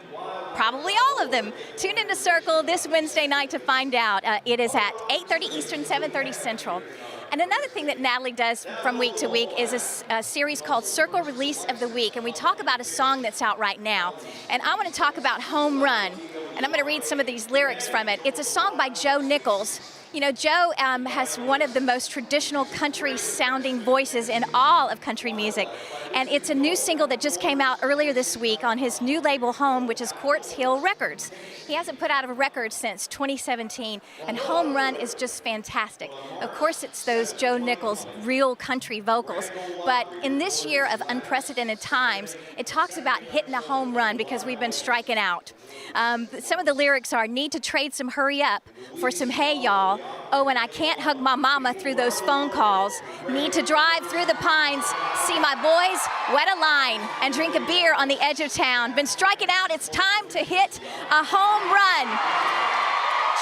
Probably all of them. Tune into Circle this Wednesday night to find out. It is at 8:30 Eastern, 7:30 Central. And another thing that Natalie does from week to week is a series called Circle Release of the Week. And we talk about a song that's out right now. And I want to talk about Home Run. And I'm going to read some of these lyrics from it. It's a song by Joe Nichols. You know, Joe has one of the most traditional country-sounding voices in all of country music. And it's a new single that just came out earlier this week on his new label Home, which is Quartz Hill Records. He hasn't put out a record since 2017, and Home Run is just fantastic. Of course, it's those Joe Nichols real country vocals, but in this year of unprecedented times, it talks about hitting a home run because we've been striking out. Some of the lyrics are, need to trade some hurry up for some hey y'all. Oh, and I can't hug my mama through those phone calls. Need to drive through the pines, see my boys, wet a line, and drink a beer on the edge of town. Been striking out, it's time to hit a home run.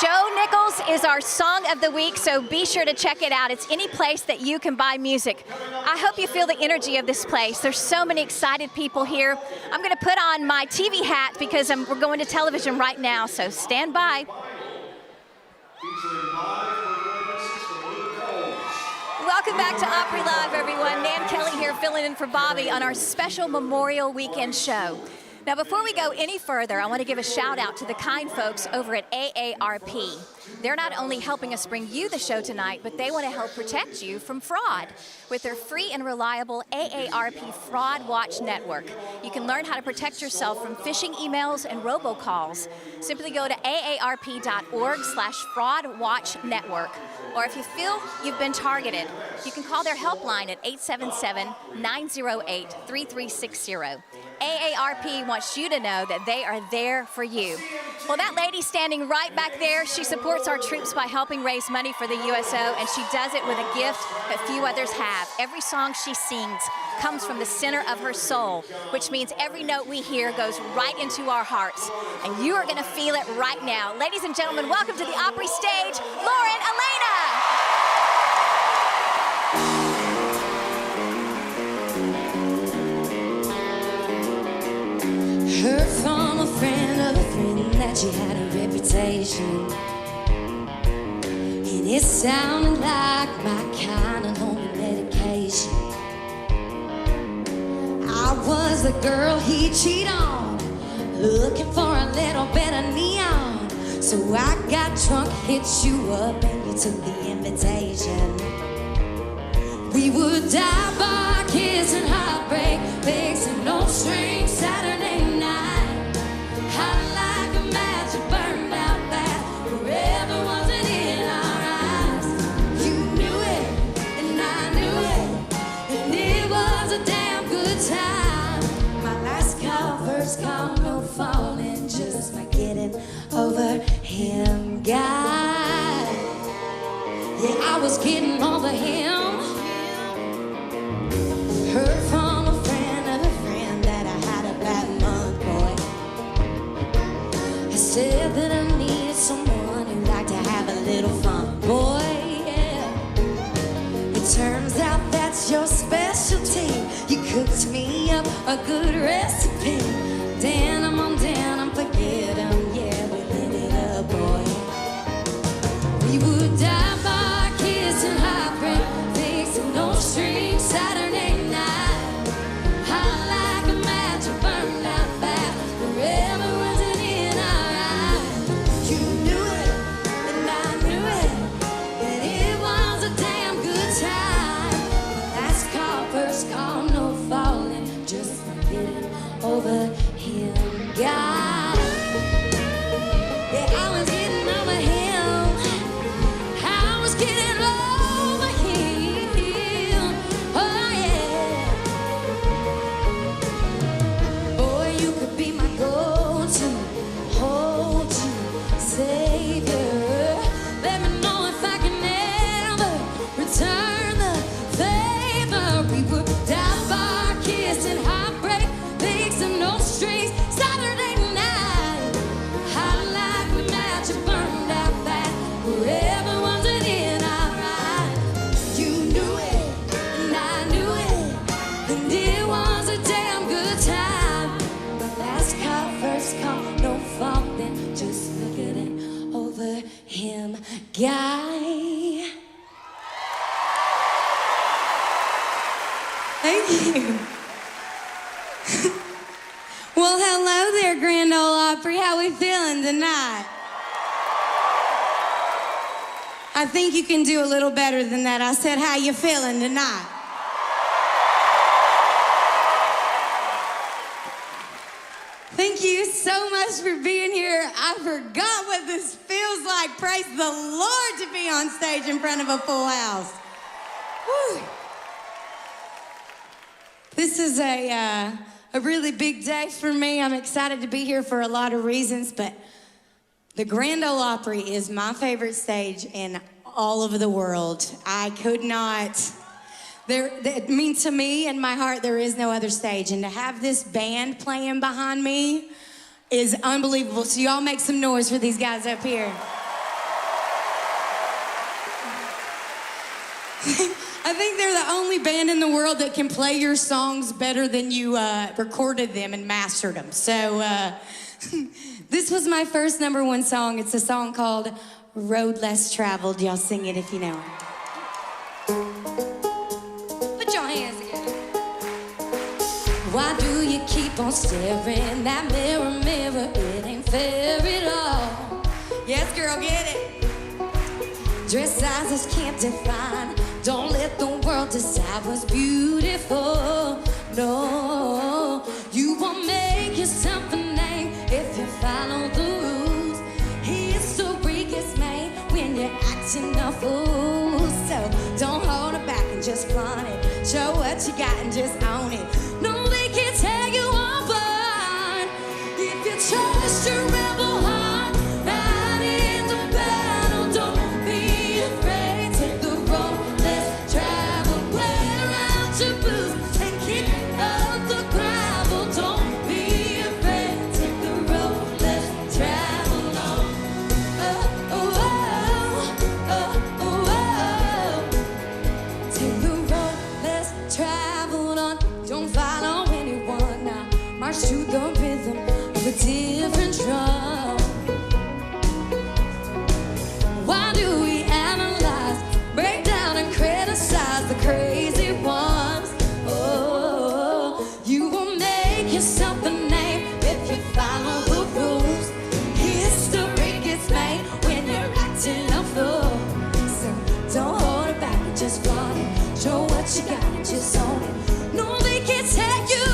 Joe Nichols is our song of the week, so be sure to check it out. It's any place that you can buy music. I hope you feel the energy of this place. There's so many excited people here. I'm going to put on my TV hat because we're going to television right now, so stand by. Welcome back to Opry Live, everyone. Nan Kelly here filling in for Bobby on our special Memorial Weekend show. Now, before we go any further, I want to give a shout out to the kind folks over at AARP. They're not only helping us bring you the show tonight, but they want to help protect you from fraud with their free and reliable AARP Fraud Watch Network. You can learn how to protect yourself from phishing emails and robocalls. Simply go to aarp.org/fraudwatchnetwork. Or if you feel you've been targeted, you can call their helpline at 877-908-3360. AARP wants you to know that they are there for you. Well, that lady standing right back there, she supports our troops by helping raise money for the USO, and she does it with a gift that few others have. Every song she sings comes from the center of her soul, which means every note we hear goes right into our hearts. And you are going to feel it right now. Ladies and gentlemen, welcome to the Opry stage, Lauren Alaina. Heard from a friend of a friend that you had a reputation, and it sounded like my kind of lonely medication. I was the girl he'd cheat on, looking for a little bit of neon. So I got drunk, hit you up, and you took the invitation. We would die by kissing, heartbreak, fixing no strings, Saturday night. Hot like a match, it burned out fast. Forever wasn't in our eyes. You knew it, and I knew it, and it was a damn good time. My last call, first call, no falling, just my getting over him guy. Yeah, I was getting over him. Heard from a friend of a friend that I had a bad month, boy. I said that I needed someone who liked to have a little fun, boy, yeah. It turns out that's your specialty. You cooked me up a good recipe. Denim on denim, forget 'em, yeah, we lit it up, boy. We would die by kissing high. him guy. Thank you. Well, hello there, Grand Ole Opry. How we feeling tonight? I think you can do a little better than that. I said, how you feeling tonight? Thank you so much for being here. I forgot what this feels like. Praise the Lord to be on stage in front of a full house. Whew. This is a really big day for me. I'm excited to be here for a lot of reasons, but the Grand Ole Opry is my favorite stage in all of the world. I could not... I mean, to me, in my heart, there is no other stage. And to have this band playing behind me is unbelievable. So y'all make some noise for these guys up here. I think they're the only band in the world that can play your songs better than you recorded them and mastered them. So this was my first #1 song. It's a song called Road Less Traveled. Y'all sing it if you know it. Why do you keep on staring? That mirror, mirror, it ain't fair at all. Yes, girl, get it. Dress sizes can't define. Don't let the world decide what's beautiful. No, you won't make yourself a name if you follow the rules. History gets made when you're acting a fool. So don't hold it back and just flaunt it. Show what you got and just own it. No, they can't tear you apart if you trust your rebel heart. Right in the battle, don't be afraid. Take the road less traveled. Wear out your boots and kick up the gravel. Don't be afraid. Take the road less traveled on. Oh, oh, oh, oh, oh, oh. Take the road less traveled on. Don't follow anyone now. March to the rhythm of a different drum. Why do we analyze, break down and criticize the crazy ones? Oh, you will make yourself a name if you follow the rules. History gets made when you're acting a fool. So don't hold it back and just flaunt it. Show what you got and just own it. No, they can't take you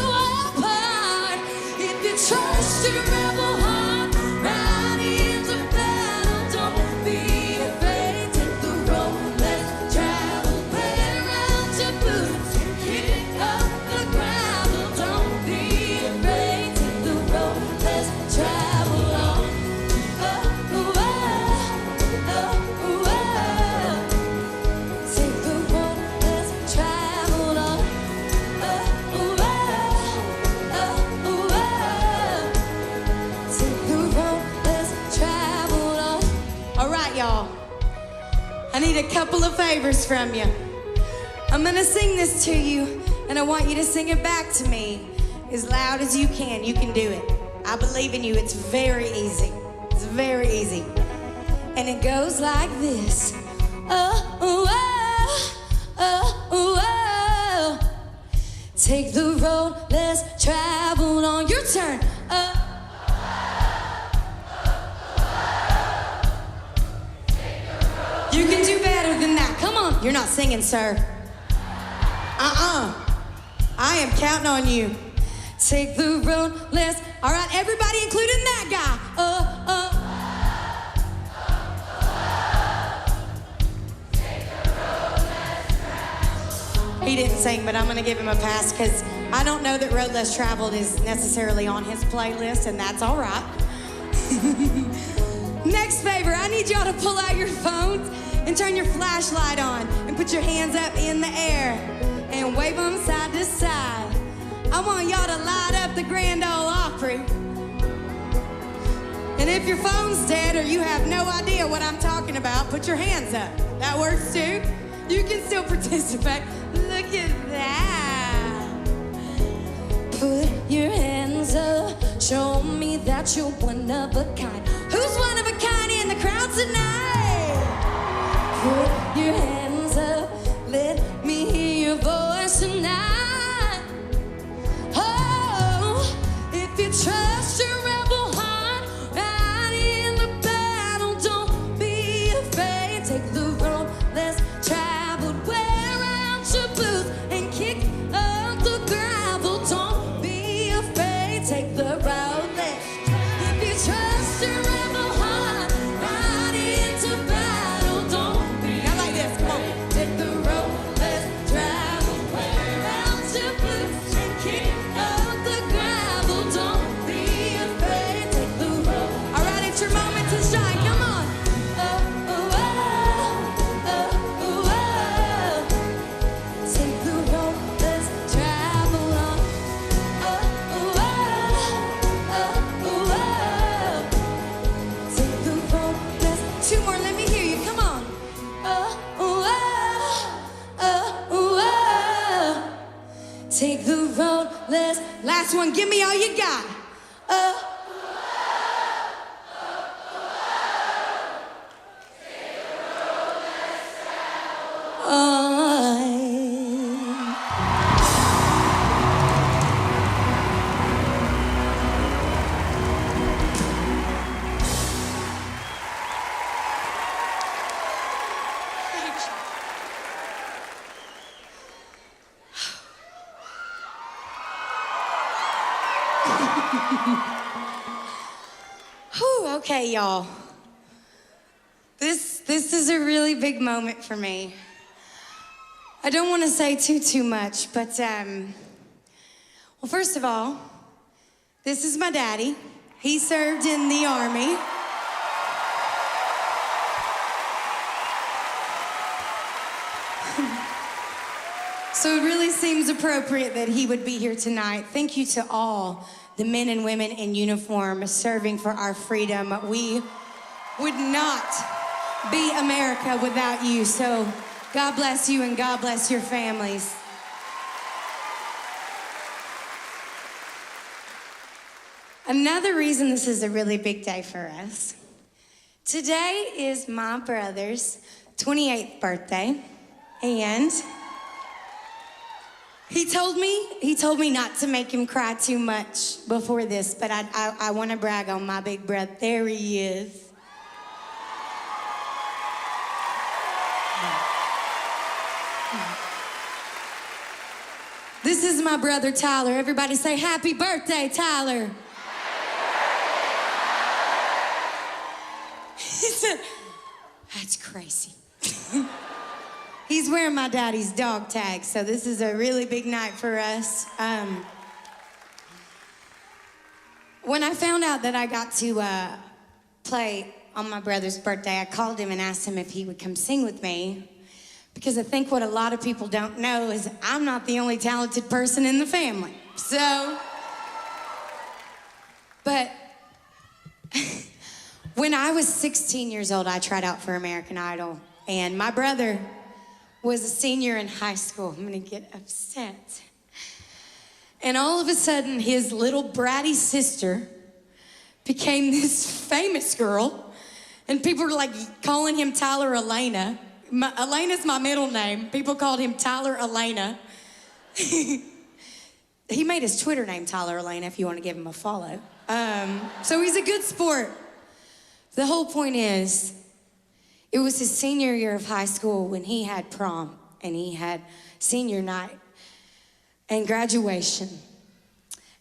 apart if you trust your rebel heart. Right in the battle, don't be afraid. Take the road less traveled. Wear out your boots and kick up the gravel. Don't be afraid. Take the road less traveled on. Oh, oh, oh, oh, oh. Take the road less traveled on. All right, y'all. I need a couple of favors from you. I'm gonna sing this to you, and I want you to sing it back to me as loud as you can. You can do it. I believe in you. It's very easy. It's very easy. And it goes like this. Oh, oh, oh, oh, oh. Take the road less traveled on. Your turn. You can do better than that. Come on. You're not singing, sir. I am counting on you. Take the road less. All right, everybody, including that guy. He didn't sing, but I'm going to give him a pass because I don't know that Road Less Traveled is necessarily on his playlist, and that's all right. Next favor, I need y'all to pull out your phones and turn your flashlight on and put your hands up in the air and wave them side to side. I want y'all to light up the Grand Ole Opry. And if your phone's dead or you have no idea what I'm talking about, put your hands up. That works too. You can still participate. Look at that. Put your hands up. Show me that you're one of a kind. Who's one of a kind in the crowd tonight? Last one, give me all you got. Whew, okay, y'all. This is a really big moment for me. I don't want to say too much, but well, first of all, this is my daddy. He served in the Army. So it really seems appropriate that he would be here tonight. Thank you to all the men and women in uniform serving for our freedom. We would not be America without you. So God bless you and God bless your families. Another reason this is a really big day for us. Today is my brother's 28th birthday, and he told me not to make him cry too much before this, but I want to brag on my big brother. There he is. This is my brother Tyler. Everybody say happy birthday, Tyler. He said, that's crazy. He's wearing my daddy's dog tag, so this is a really big night for us. When I found out that I got to play on my brother's birthday, I called him and asked him if he would come sing with me, because I think what a lot of people don't know is I'm not the only talented person in the family. So, but when I was 16 years old, I tried out for American Idol, and my brother was a senior in high school. I'm gonna get upset. And all of a sudden, his little bratty sister became this famous girl, and people were like calling him Tyler Alaina. Alaina's my middle name. People called him Tyler Alaina. He made his Twitter name Tyler Alaina if you want to give him a follow. So he's a good sport. The whole point is, it was his senior year of high school when he had prom and he had senior night and graduation.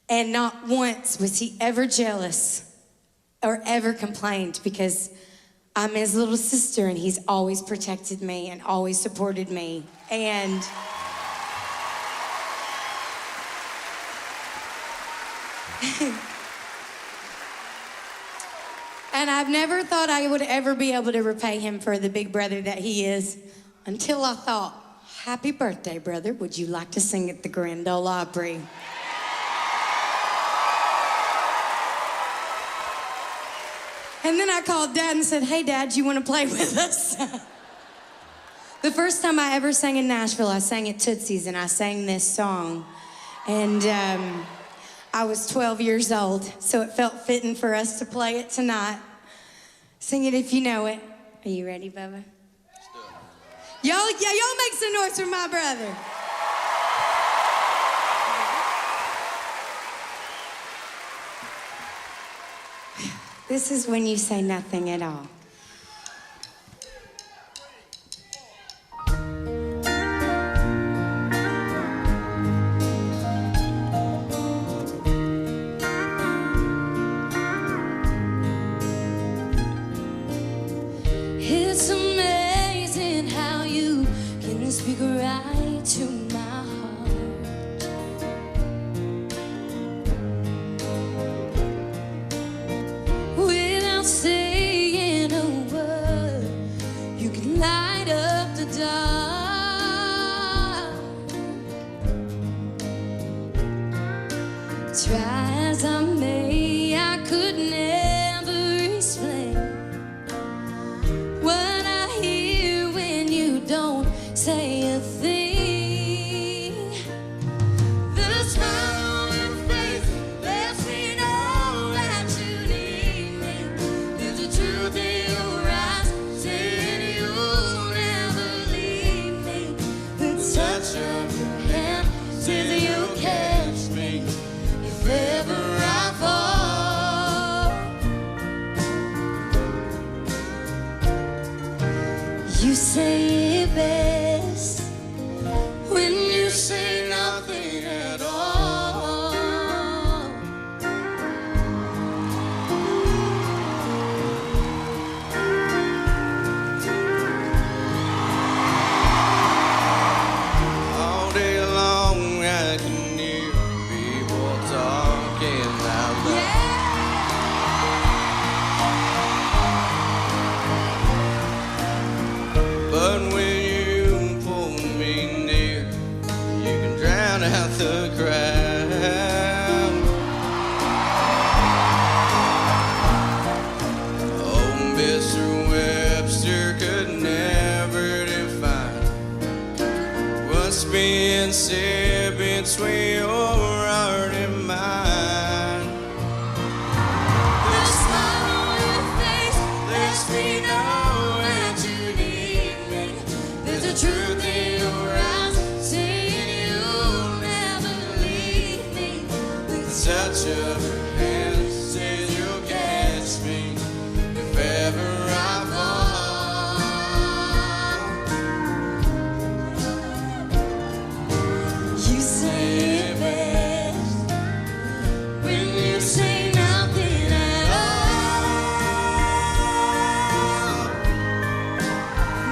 And not once was he ever jealous or ever complained, because I'm his little sister and he's always protected me and always supported me. And and I've never thought I would ever be able to repay him for the big brother that he is, until I thought, happy birthday, brother. Would you like to sing at the Grand Ole Opry? And then I called Dad and said, hey, Dad, you want to play with us? The first time I ever sang in Nashville, I sang at Tootsie's, and I sang this song. And I was 12 years old, so it felt fitting for us to play it tonight. Sing it if you know it. Are you ready, Bubba? Let's do it. Y'all make some noise for my brother. This is when you say nothing at all. It's amazing how you can speak right to my heart. Without saying You say it best when you say nothing at all. All day long I can hear people talking out loud. But when you pull me near, you can drown out the crowd. Oh, Mr. Webster could never define what's being said between your heart and mine. The smile on your face lets me know that you need me. There's a truth in your eyes saying you'll never leave me. The Touch of your hand says you'll catch me if ever I fall. You say it best when you say nothing at all.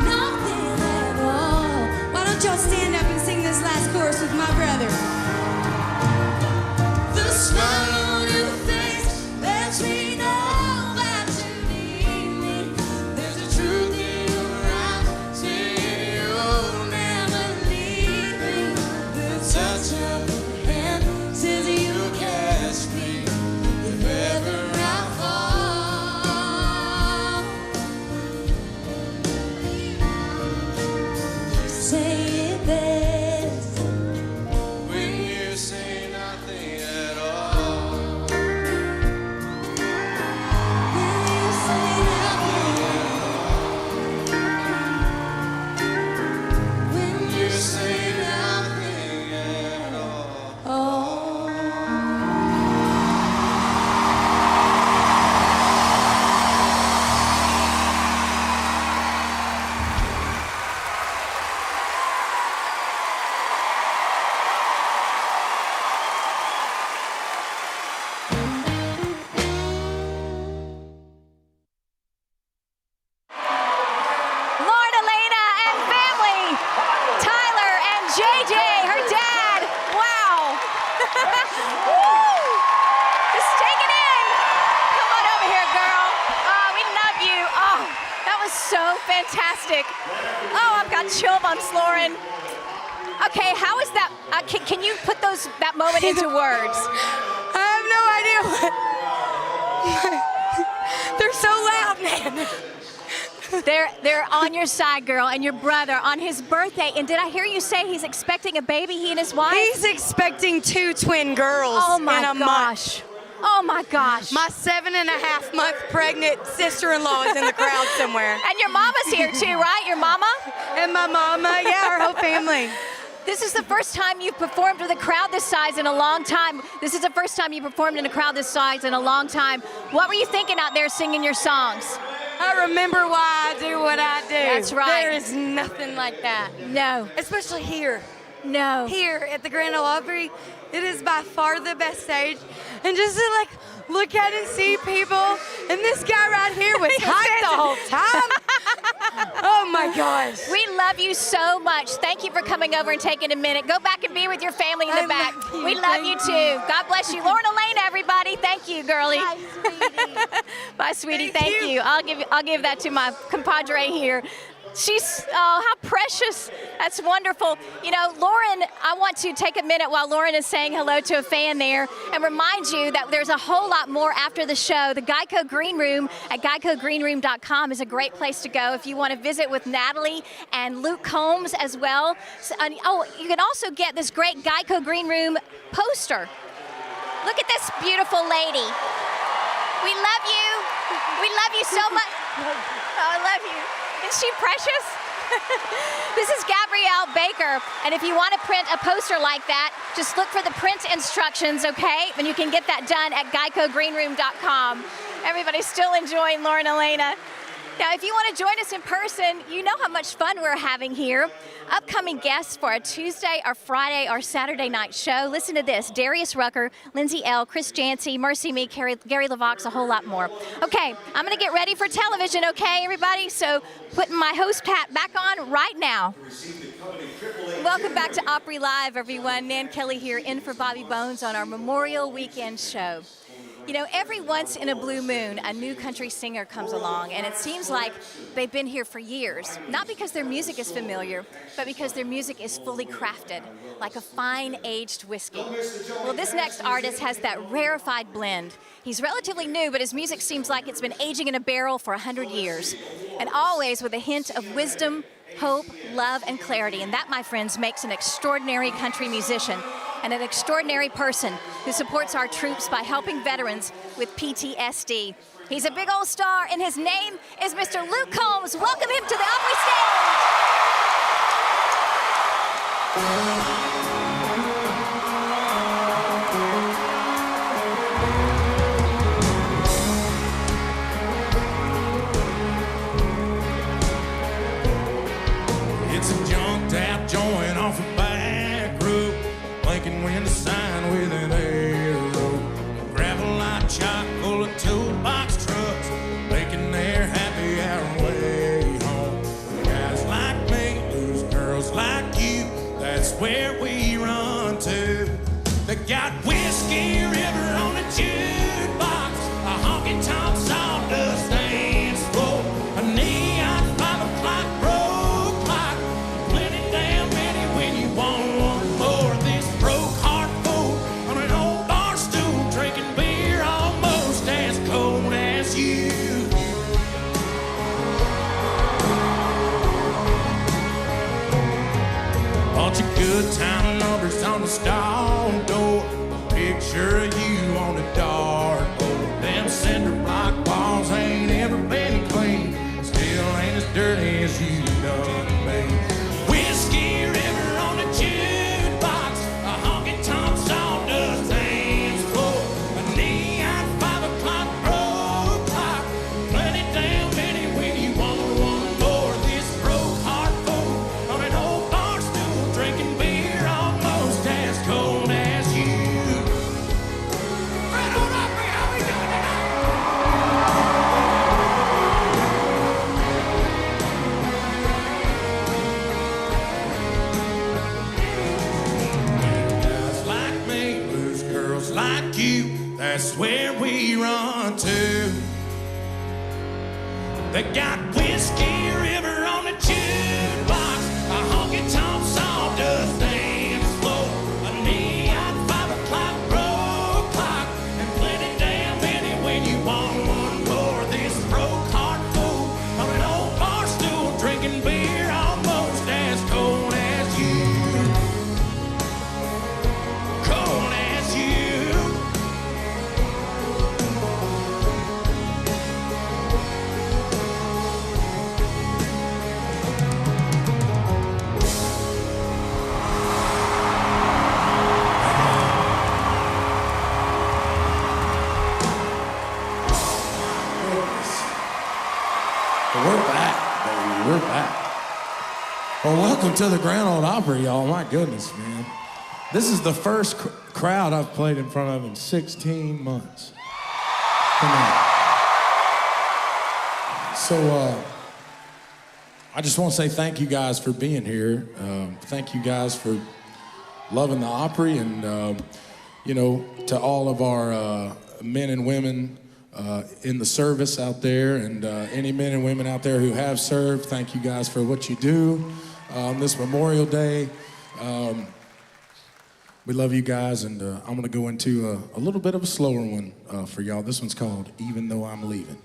Nothing at all. Why don't y'all stand up and sing this last chorus with my brother? The smile on your face lets me know that you need me. There's a truth in your eyes saying you'll never leave me. The touch of your hand says you'll catch me if ever I fall. You say it best when you say nothing at all. when you say nothing. When You say nothing at all. Lauren Alaina and family. Tyler and JJ, her dad. Wow. Woo. Just take it in. Come on over here, girl. Oh, we love you. Oh, that was so fantastic. Oh, I've got chill bumps, Lauren. Okay, how is that? Can you put that moment into words? I have no idea what. They're so loud, man. They're on your side, girl, and your brother on his birthday. And did I hear you say he's expecting a baby, he and his wife? He's expecting 2 twin girls Oh my in a gosh. month. Oh my gosh. My 7.5-month pregnant sister-in-law is in the crowd somewhere. And your mama's here too, right? Your mama? And my mama, yeah, our whole family. This is the first time you've performed with a crowd this size in a long time. This is the first time you performed in a crowd this size in a long time. What were you thinking out there singing your songs? I remember why I do what I do. That's right. There is nothing like that. No. Especially here. No. Here at the Grand Ole Opry, it is by far the best stage. And just to look at and see people, and this guy right here was hyped the whole time. Oh my gosh. We love you so much. Thank you for coming over and taking a minute. Go back and be with your family in the back. We love you too. God bless you. Lauren Alaina, everybody. Thank you, girlie. Bye, sweetie. Bye, sweetie. Thank you. I'll give that to my compadre here. She's, oh, how precious. That's wonderful. You know, Lauren, I want to take a minute while Lauren is saying hello to a fan there and remind you that there's a whole lot more after the show. The Geico Green Room at GeicoGreenRoom.com is a great place to go if you want to visit with Natalie and Luke Combs as well. Oh, you can also get this great Geico Green Room poster. Look at this beautiful lady. We love you. We love you so much. Oh, I love you. Isn't she precious? This is Gabrielle Baker, and if you want to print a poster like that, just look for the print instructions, okay? And you can get that done at GeicoGreenRoom.com. Everybody's still enjoying Lauren Alaina. Now, if you want to join us in person, you know how much fun we're having here. Upcoming guests for a Tuesday, or Friday, or Saturday night show. Listen to this: Darius Rucker, Lindsay L., Chris Jancy, Mercy Me, Gary LaVox, a whole lot more. Okay, I'm going to get ready for television, okay, everybody? So putting my host hat back on right now. Welcome back to Opry Live, everyone. Nan Kelly here, in for Bobby Bones on our Memorial Weekend show. You know, every once in a blue moon, a new country singer comes along, and it seems like they've been here for years. Not because their music is familiar, but because their music is fully crafted, like a fine aged whiskey. Well, this next artist has that rarefied blend. He's relatively new, but his music seems like it's been aging in a barrel for 100 years, and always with a hint of wisdom, hope, love, and clarity. And that, my friends, makes an extraordinary country musician and an extraordinary person who supports our troops by helping veterans with PTSD. He's a big old star, and his name is Mr. Luke Combs. Welcome him to the Opry stage. It's a junked out joint off a back road, blinking when the sign with an arrow. Gravel light chock full of toolbox trucks, making their happy hour way home. Guys like me lose girls like you, that's where we run to. They got Whiskey River on the jukebox, a honky-tonk sawdust dance floor, a neon 5 o'clock broke clock, plenty damn many when you want one more. This broke heart fool on an old bar stool, drinking beer almost as cold as you. Bunch of good time numbers on the stall door, picture of you on the dartboard. Them cinder block walls ain't ever been clean, still ain't as dirty as you done me. Whiskey River on the jukebox, a honky-tonk sawdust dance floor, a neon 5 o'clock broke clock, plenty damn many when you want one more. This broke heart fool on an old bar stool, drinking beer almost as cold as you. Right on up, man, how we doing tonight? Guys like me lose girls like you, that's where we run to. They got Whiskey River on the jukebox, a honky-tonk sawdust dance floor, a neon 5 o'clock broke clock, and plenty damn many when you want one more. This broke heart fool on an old bar stool, drinking beer almost as cold as you. Cold as you. We're back, baby. We're back. Well, welcome to the Grand Ole Opry, y'all. My goodness, man. This is the first crowd I've played in front of in 16 months. Come on. So, I just want to say thank you guys for being here. Thank you guys for loving the Opry, and, you know, to all of our men and women in the service out there, and any men and women out there who have served, thank you guys for what you do on this Memorial Day. We love you guys, and I'm going to go into a little bit of a slower one for y'all. This one's called Even Though I'm Leaving.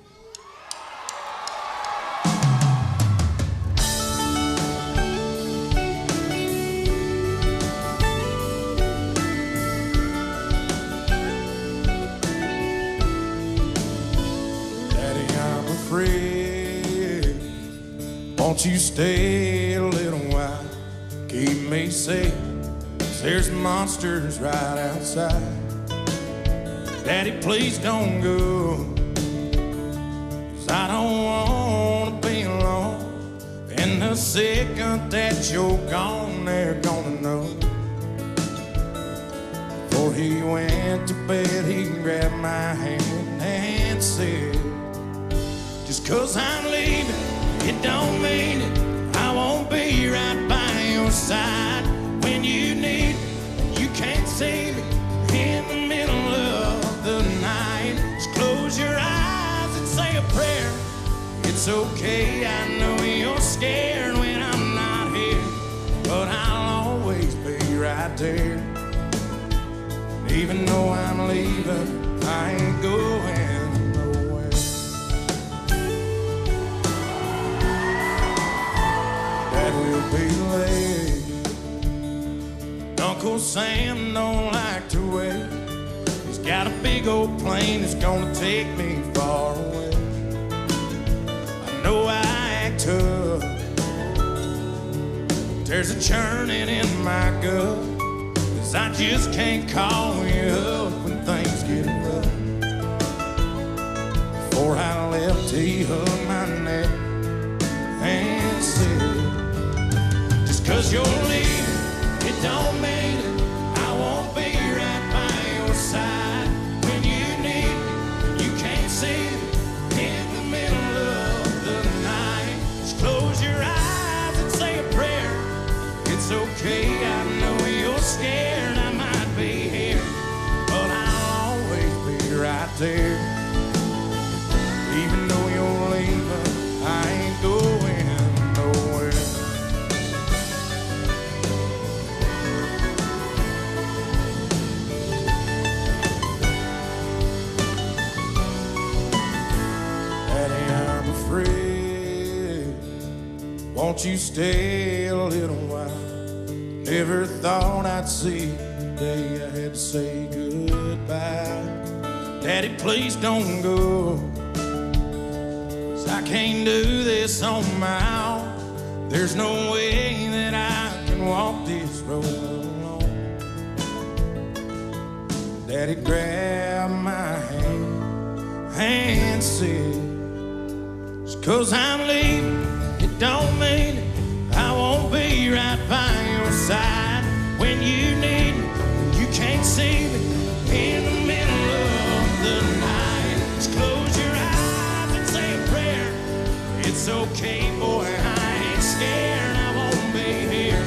Won't you stay a little while, keep me safe, 'cause there's monsters right outside. Daddy, please don't go, 'cause I don't want second that you're gone, they're gonna know. Before he went to bed, he grabbed my hand and said, just 'cause I'm leaving, it don't mean it. I won't be right by your side when you need me. You can't see me in the middle of the night. Just close your eyes and say a prayer. It's okay, I know you're scared when I'm not here, but I'll always be right there. Even though I'm leaving, I ain't going nowhere. Dad will be late. Uncle Sam don't like to wait. He's got a big old plane that's gonna take me far away. I know I act tough, there's a churning in my gut, 'cause I just can't call you up when things get rough. Before I left, he hugged my neck and said, just 'cause you're leaving, it don't mean it. I won't be right by your side when you need me. You can't see me in the middle of the night. Just close your eyes and say a prayer. It's okay, I know you're scared. I might be here, but I'll always be right there. Even though you're leaving, I ain't going nowhere. Daddy, I'm afraid. Won't you stay a little while? Never thought I'd see the day I had to say goodbye. Daddy, please don't go, 'cause I can't do this on my own. There's no way that I can walk this road alone. Daddy grabbed my hand and said, just 'cause I'm leaving, it don't mean it. I won't be right by your side when you need me. You can't see me in the middle of the night. Just close your eyes and say a prayer. It's okay, boy, I ain't scared. I won't be here,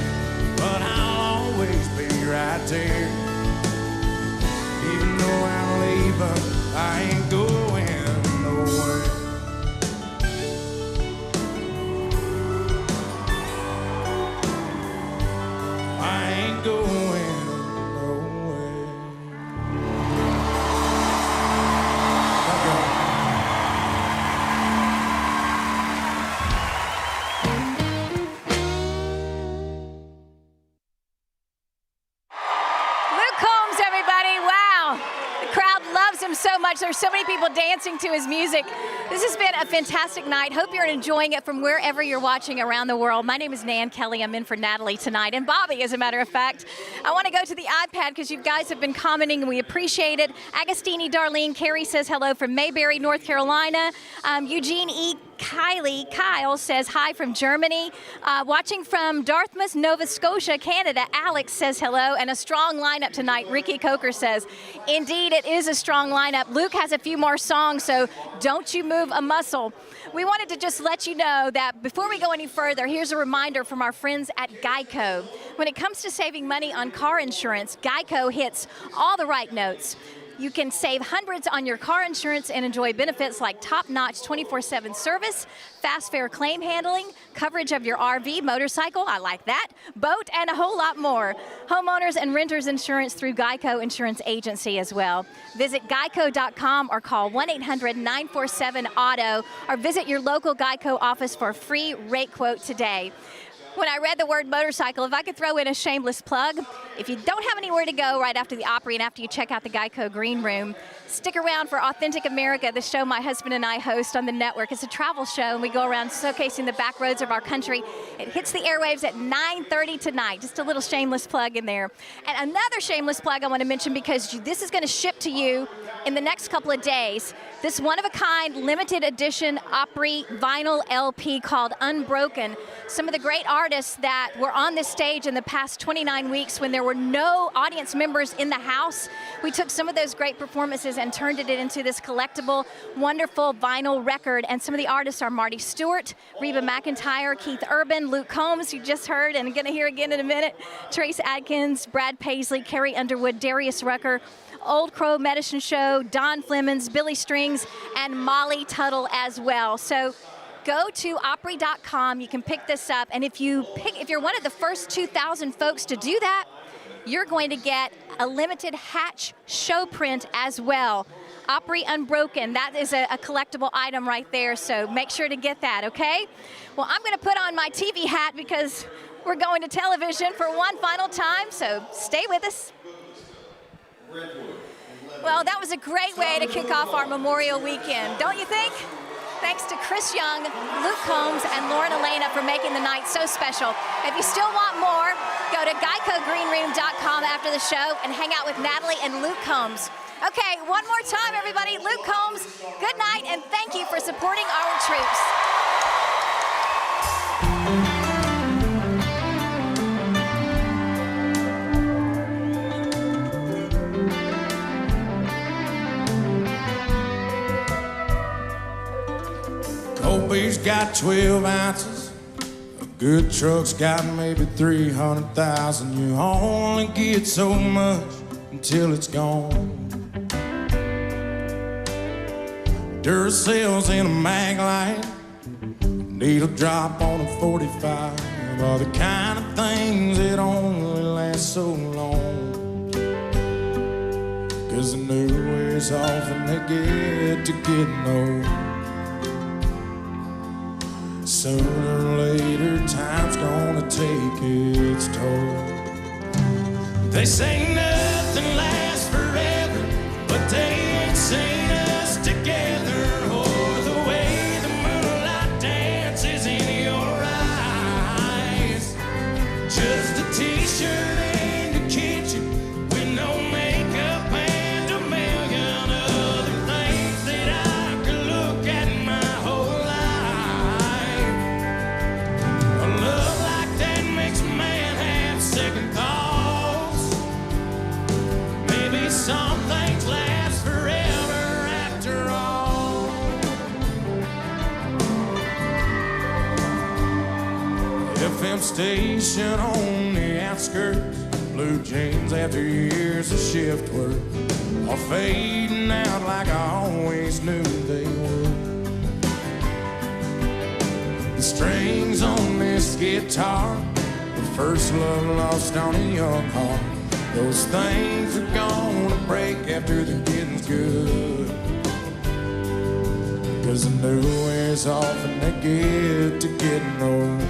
but I'll always be right there. Even though I'm leaving, I ain't going nowhere. I ain't going nowhere. Luke Combs, everybody. Wow. The crowd loves him so much. There's so many people dancing to his music. This has been a fantastic night. Hope you're enjoying it from wherever you're watching around the world. My name is Nan Kelly. I'm in for Natalie tonight, and Bobby, as a matter of fact. I want to go to the iPad because you guys have been commenting, and we appreciate it. Agostini Darlene Carey says hello from Mayberry, North Carolina. Eugene E. Kyle says hi from Germany. Watching from Dartmouth, Nova Scotia, Canada, Alex says hello. And a strong lineup tonight, Ricky Coker says. Indeed, it is a strong lineup. Luke has a few more songs, so don't you move a muscle. We wanted to just let you know that before we go any further, here's a reminder from our friends at Geico. When it comes to saving money on car insurance, Geico hits all the right notes. You can save hundreds on your car insurance and enjoy benefits like top-notch 24/7 service, fast fair claim handling, coverage of your RV, motorcycle, I like that, boat, and a whole lot more. Homeowners and renters insurance through Geico Insurance Agency as well. Visit geico.com or call 1-800-947-AUTO or visit your local Geico office for a free rate quote today. When I read the word motorcycle, if I could throw in a shameless plug, if you don't have anywhere to go right after the Opry and after you check out the Geico Green Room, stick around for Authentic America, the show my husband and I host on the network. It's a travel show, and we go around showcasing the back roads of our country. It hits the airwaves at 9:30 tonight. Just a little shameless plug in there. And another shameless plug I want to mention, because this is going to ship to you in the next couple of days. this one-of-a-kind limited edition Opry vinyl LP called Unbroken. Some of the great artists that were on this stage in the past 29 weeks when there were no audience members in the house, we took some of those great performances and turned it into this collectible, wonderful vinyl record. And some of the artists are Marty Stewart, Reba McEntire, Keith Urban, Luke Combs, you just heard and going to hear again in a minute, Trace Adkins, Brad Paisley, Carrie Underwood, Darius Rucker, Old Crow Medicine Show, Don Flemons, Billy Strings, and Molly Tuttle as well. So go to Opry.com. You can pick this up, and if you're one of the first 2,000 folks to do that, you're going to get a limited Hatch show print as well. Opry Unbroken, that is a collectible item right there, so make sure to get that, okay? Well, I'm going to put on my TV hat because we're going to television for one final time, so stay with us. Well, that was a great way to kick off our Memorial Weekend, don't you think? Thanks to Chris Young, Luke Combs, and Lauren Alaina for making the night so special. If you still want more, go to GeicoGreenRoom.com after the show and hang out with Natalie and Luke Combs. Okay, one more time, everybody. Luke Combs, good night, and thank you for supporting our troops. Old beer's got 12 ounces. A good truck's got maybe 300,000. You only get so much until it's gone. Duracell's in a mag light. Needle drop on a 45 are the kind of things that only last so long. 'Cause the new wears off and they get to getting old. Sooner or later, time's gonna take its toll. They say nothing lasts forever, but they ain't seen us together. Or the way the moonlight dances in your eyes. Just a t-shirt in the kitchen with no makeup and a million other things that I could look at my whole life. A love like that makes a man have second thoughts. Maybe some things last forever after all. FM station on the outskirts, blue jeans after years of shift work are fading out like I always knew they would. The strings on this guitar, the first love lost on a young heart. Those things are gonna break after the getting's good. 'Cause the new wears off and they get to getting old.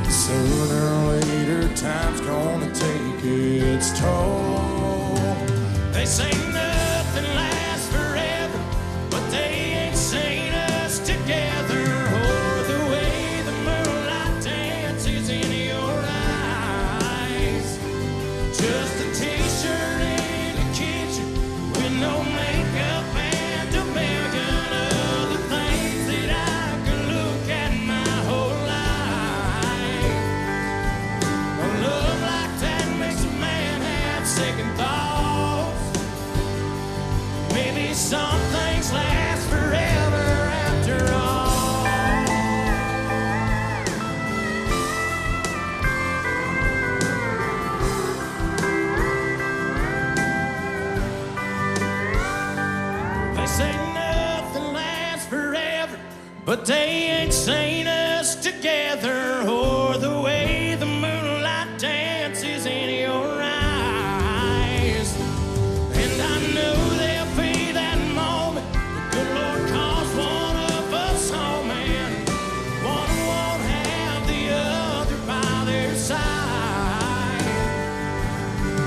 Sooner or later, time's gonna take its toll. They say nothing lasts forever, but they ain't seen us together. Or the way the moonlight dances in your eyes. Just a t-shirt in the kitchen with no makeup and a million other things that I could look at my whole life. A love like that makes a man have second thoughts. Maybe some things last forever after all. They say nothing lasts forever, but they ain't seen us together. Or the way the moonlight dances in your eyes. And I know there'll be that moment the good Lord calls one of us home, and one won't have the other by their side.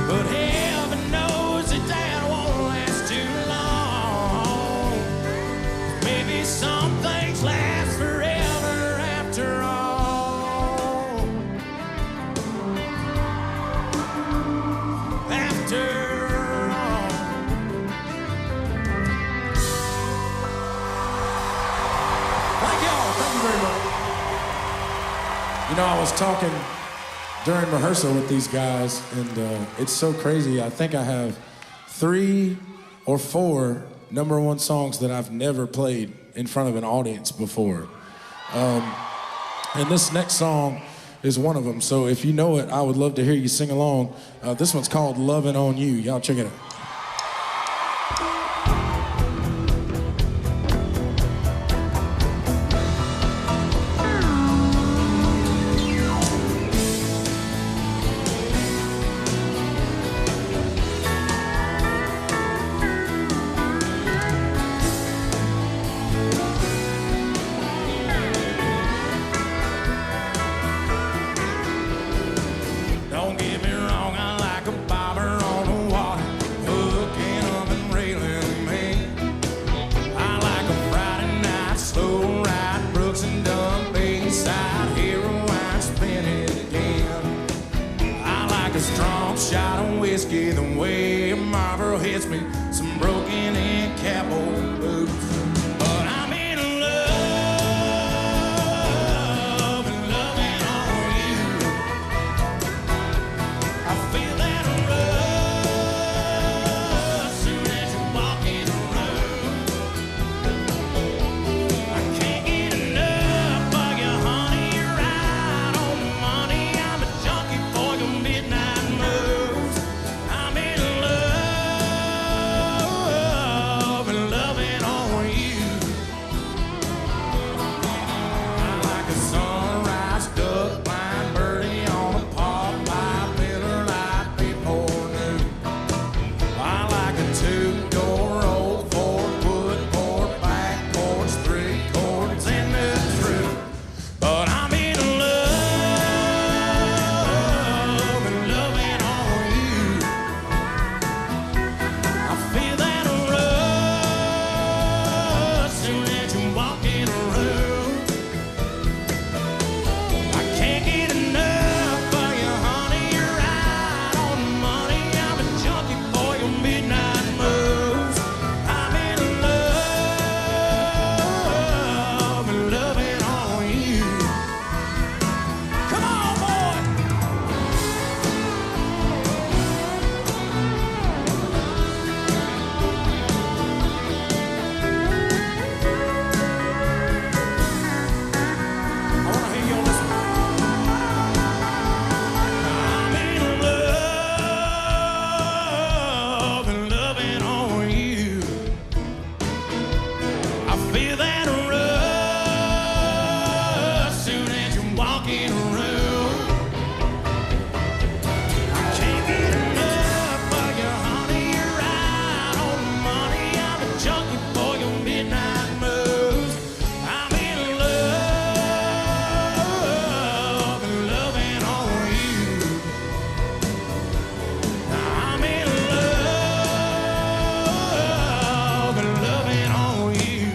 But heaven knows that that won't last too long. Maybe some things last forever after all. You know, I was talking during rehearsal with these guys, and it's so crazy. I think I have 3 or 4 #1 songs that I've never played in front of an audience before. And this next song is one of them. So if you know it, I would love to hear you sing along. This one's called Lovin' on You. Y'all check it out. Don't get me wrong, I like a bobber on the water, hooking up and railing me. I like a Friday night slow ride, Brooks and Dunn, Bayside, hero wine, spin it again. I like a strong shot of whiskey, the way Marlboro hits me, some broken in capo boots. But I'm in love and loving on you. I feel that rush soon as you walk in the room. I can't get enough of you, honey. You're right on the money. I'm a junkie for your midnight moves. I'm in love and loving on you. I like a sunrise duck, blind birdie on a park by Miller Lite before noon. I like a 2-door old 4-foot board, back porch, 3 chords in the truth. But I'm in love and loving on you. I feel that rush soon as you walk in the room. I can't get enough of you, honey. You're right on the money. I'm a junkie for your midnight moves. I'm in love and loving on you. Come on, boy. I wanna hear you on this one. I'm in love and loving on you. I feel that rush soon as you walk in the room. I can't get enough of you, honey. You're right on the money. I'm a junkie for your midnight moves. I'm in love and loving on you. I'm in love and loving on you.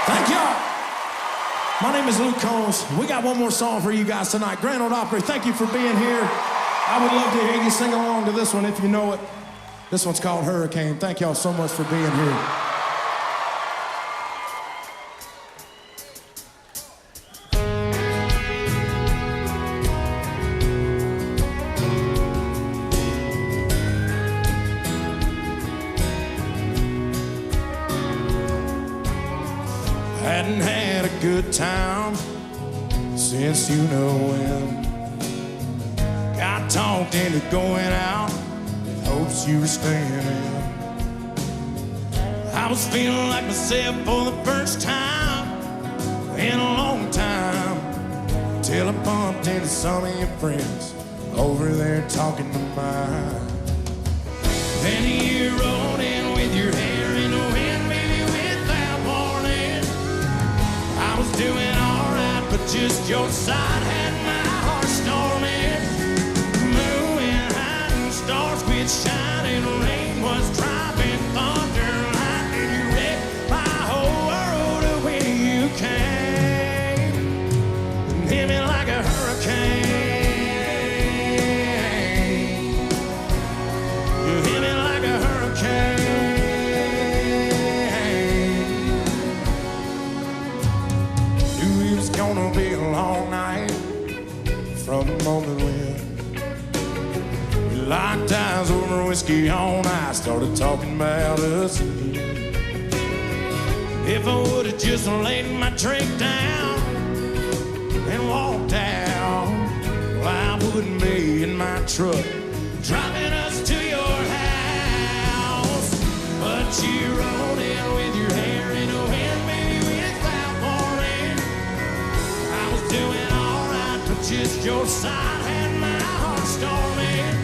Thank y'all. My name is Luke Combs. We got one more song for you guys tonight. Grand Ole Opry, thank you for being here. I would love to hear you sing along to this one if you know it. This one's called Hurricane. Thank y'all so much for being here. Hadn't had a good time since you know when. Got talked into going out with hopes you were staying in. I was feeling like myself for the first time in a long time, till I bumped into some of your friends over there talking to mine. Then you rode in with your hair in the wind, maybe without warning. I was doing alright, but just your side had my heart storming. The moon went high and stars quit shining. Rain was dropping, thunder, lightning. You wrecked my whole world when you came. gonna be a long night from the moment when we locked eyes over whiskey on ice, started talking about us again. If I would've just laid my drink down and walked out, well, I wouldn't be in my truck driving us to your house. But you rode in with your hair in the wind, baby, without warning. I was doing alright, but just your side had my heart storming.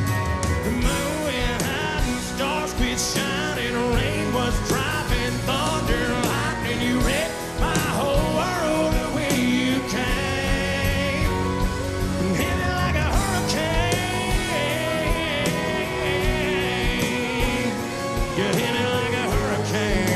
The moon went high and stars quit shining, rain was dropping, thunder, lightning. You wrecked my whole world the way you came, and hit me like a hurricane. You hit me like a hurricane.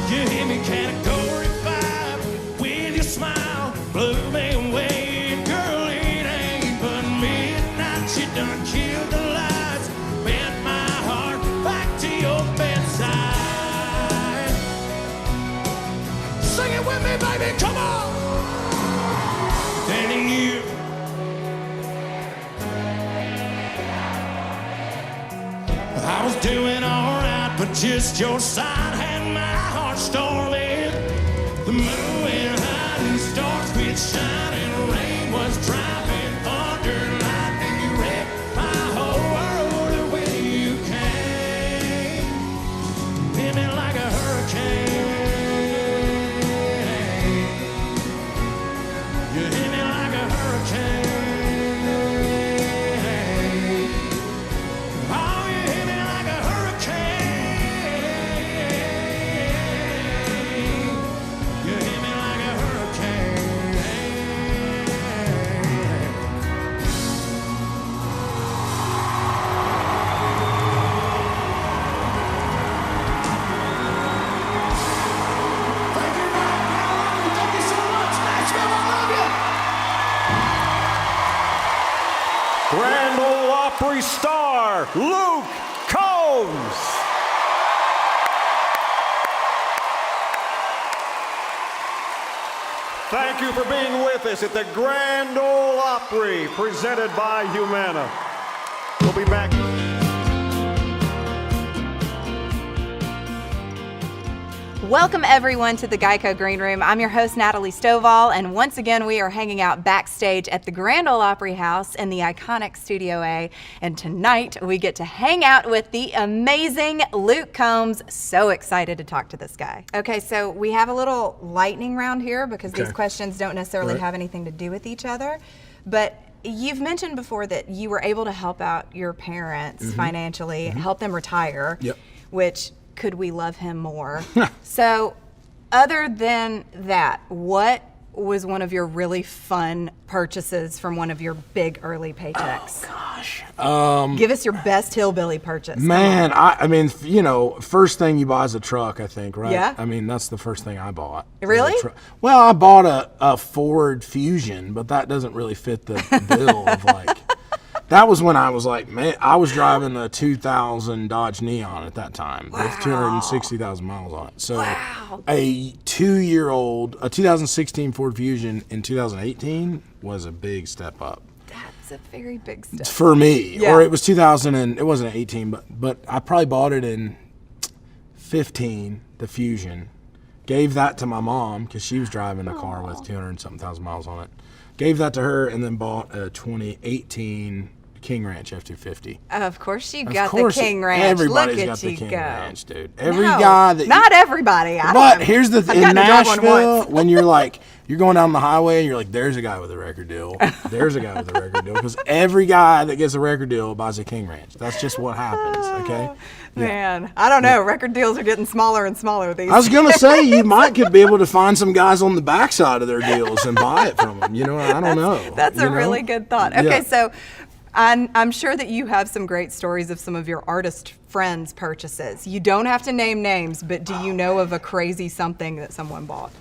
You hit me category 5 with your smile, blew me away. Girl, it ain't but midnight. You done killed the lights, bent my heart back to your bedside. Sing it with me, baby, come on. Then you I was doing alright, but just your side had my heart storming. The moon went high and stars quit shining, rain was dropping, thunder, lightning. You wrecked my whole world the way you came, hit me like a hurricane. You hit me like a hurricane. Oh, you hit me like a hurricane. You hit me like a hurricane. Thank you, North Carolina. Thank you so much. Nashville, I love you. Grand Ole Opry star, Luke Combs. Thank you for being with us at the Grand Ole Opry, presented by Humana. We'll be back. Welcome everyone to the Geico Green Room. I'm your host Natalie Stovall, and once again we are hanging out backstage at the Grand Ole Opry House in the iconic Studio A. And tonight we get to hang out with the amazing Luke Combs. So excited to talk to this guy. Okay, so we have a little lightning round here because these questions don't necessarily have anything to do with each other. But you've mentioned before that you were able to help out your parents financially, help them retire, which could we love him more? So other than that, what was one of your really fun purchases from one of your big early paychecks? Oh, gosh. Give us your best hillbilly purchase. Man, I mean, you know, first thing you buy is a truck, I think, right? Yeah. I mean, that's the first thing I bought. Really? Well, I bought a Ford Fusion, but that doesn't really fit the bill of like. That was when I was like, man, I was driving a 2000 Dodge Neon at that time with 260,000 miles on it. So a 2016 Ford Fusion in 2018 was a big step up. That's a very big step. For me. Or it was 2000 and it wasn't 18, but I probably bought it in 15, the Fusion. Gave that to my mom because she was driving a car with 200 and something thousand miles on it. Gave that to her and then bought a 2018 King Ranch F-250. Of course you got the King Ranch. Everybody's Look got at the you King go. Ranch, dude. Every guy that not everybody. But here's the thing, in Nashville, when you're like, you're going down the highway and you're like, there's a guy with a record deal. There's a guy with a record deal. Because every guy that gets a record deal buys a King Ranch. That's just what happens, okay? Man, I don't know. Record deals are getting smaller and smaller these days. I was going to say, you could be able to find some guys on the backside of their deals and buy it from them. You know, I don't know. That's a really good thought. Okay, so I'm sure that you have some great stories of some of your artist friends' purchases. You don't have to name names, but do you know of a crazy something that someone bought?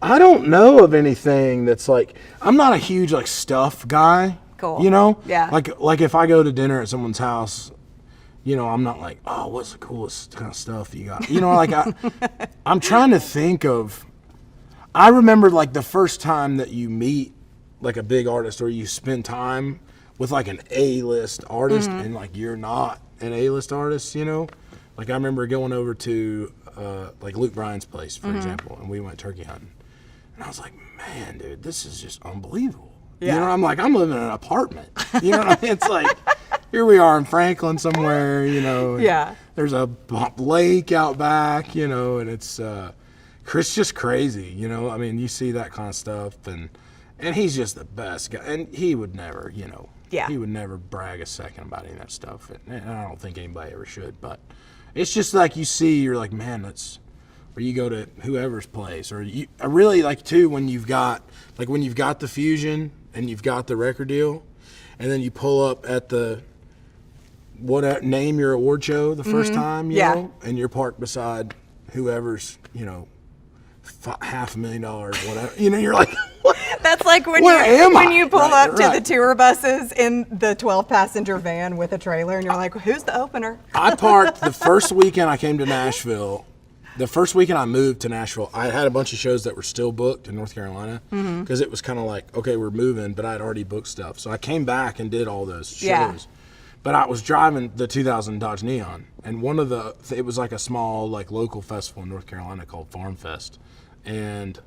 I don't know of anything that's like, I'm not a huge like stuff guy. Cool. You know? Yeah. Like if I go to dinner at someone's house, you know, I'm not like, oh, what's the coolest kind of stuff you got? You know, like I'm trying to think of, I remember like the first time that you meet like a big artist or you spend time with like an A-list artist and like you're not an A-list artist, you know? Like I remember going over to like Luke Bryan's place, for example, and we went turkey hunting. And I was like, man, dude, this is just unbelievable. Yeah. You know, I'm like, I'm living in an apartment. You know what I mean? It's like, here we are in Franklin somewhere, you know. Yeah. There's a lake out back, you know, and it's Chris just crazy, you know. I mean, you see that kind of stuff, and he's just the best guy. And he would never, you know, he would never brag a second about any of that stuff. And I don't think anybody ever should, but it's just like you see, you're like, man, that's, or you go to whoever's place, or you, I really like too when you've got the Fusion and you've got the record deal, and then you pull up at the name your award show the first time, you know, and you're parked beside whoever's, you know, $500,000, whatever, you know, you're like, what? That's like when you pull up to the tour buses in the 12-passenger van with a trailer, and you're like, who's the opener? I parked the first weekend I came to Nashville. The first weekend I moved to Nashville, I had a bunch of shows that were still booked in North Carolina because it was kind of like, okay, we're moving, but I'd already booked stuff. So I came back and did all those shows. Yeah. But I was driving the 2000 Dodge Neon, and it was like a small like local festival in North Carolina called Farm Fest. And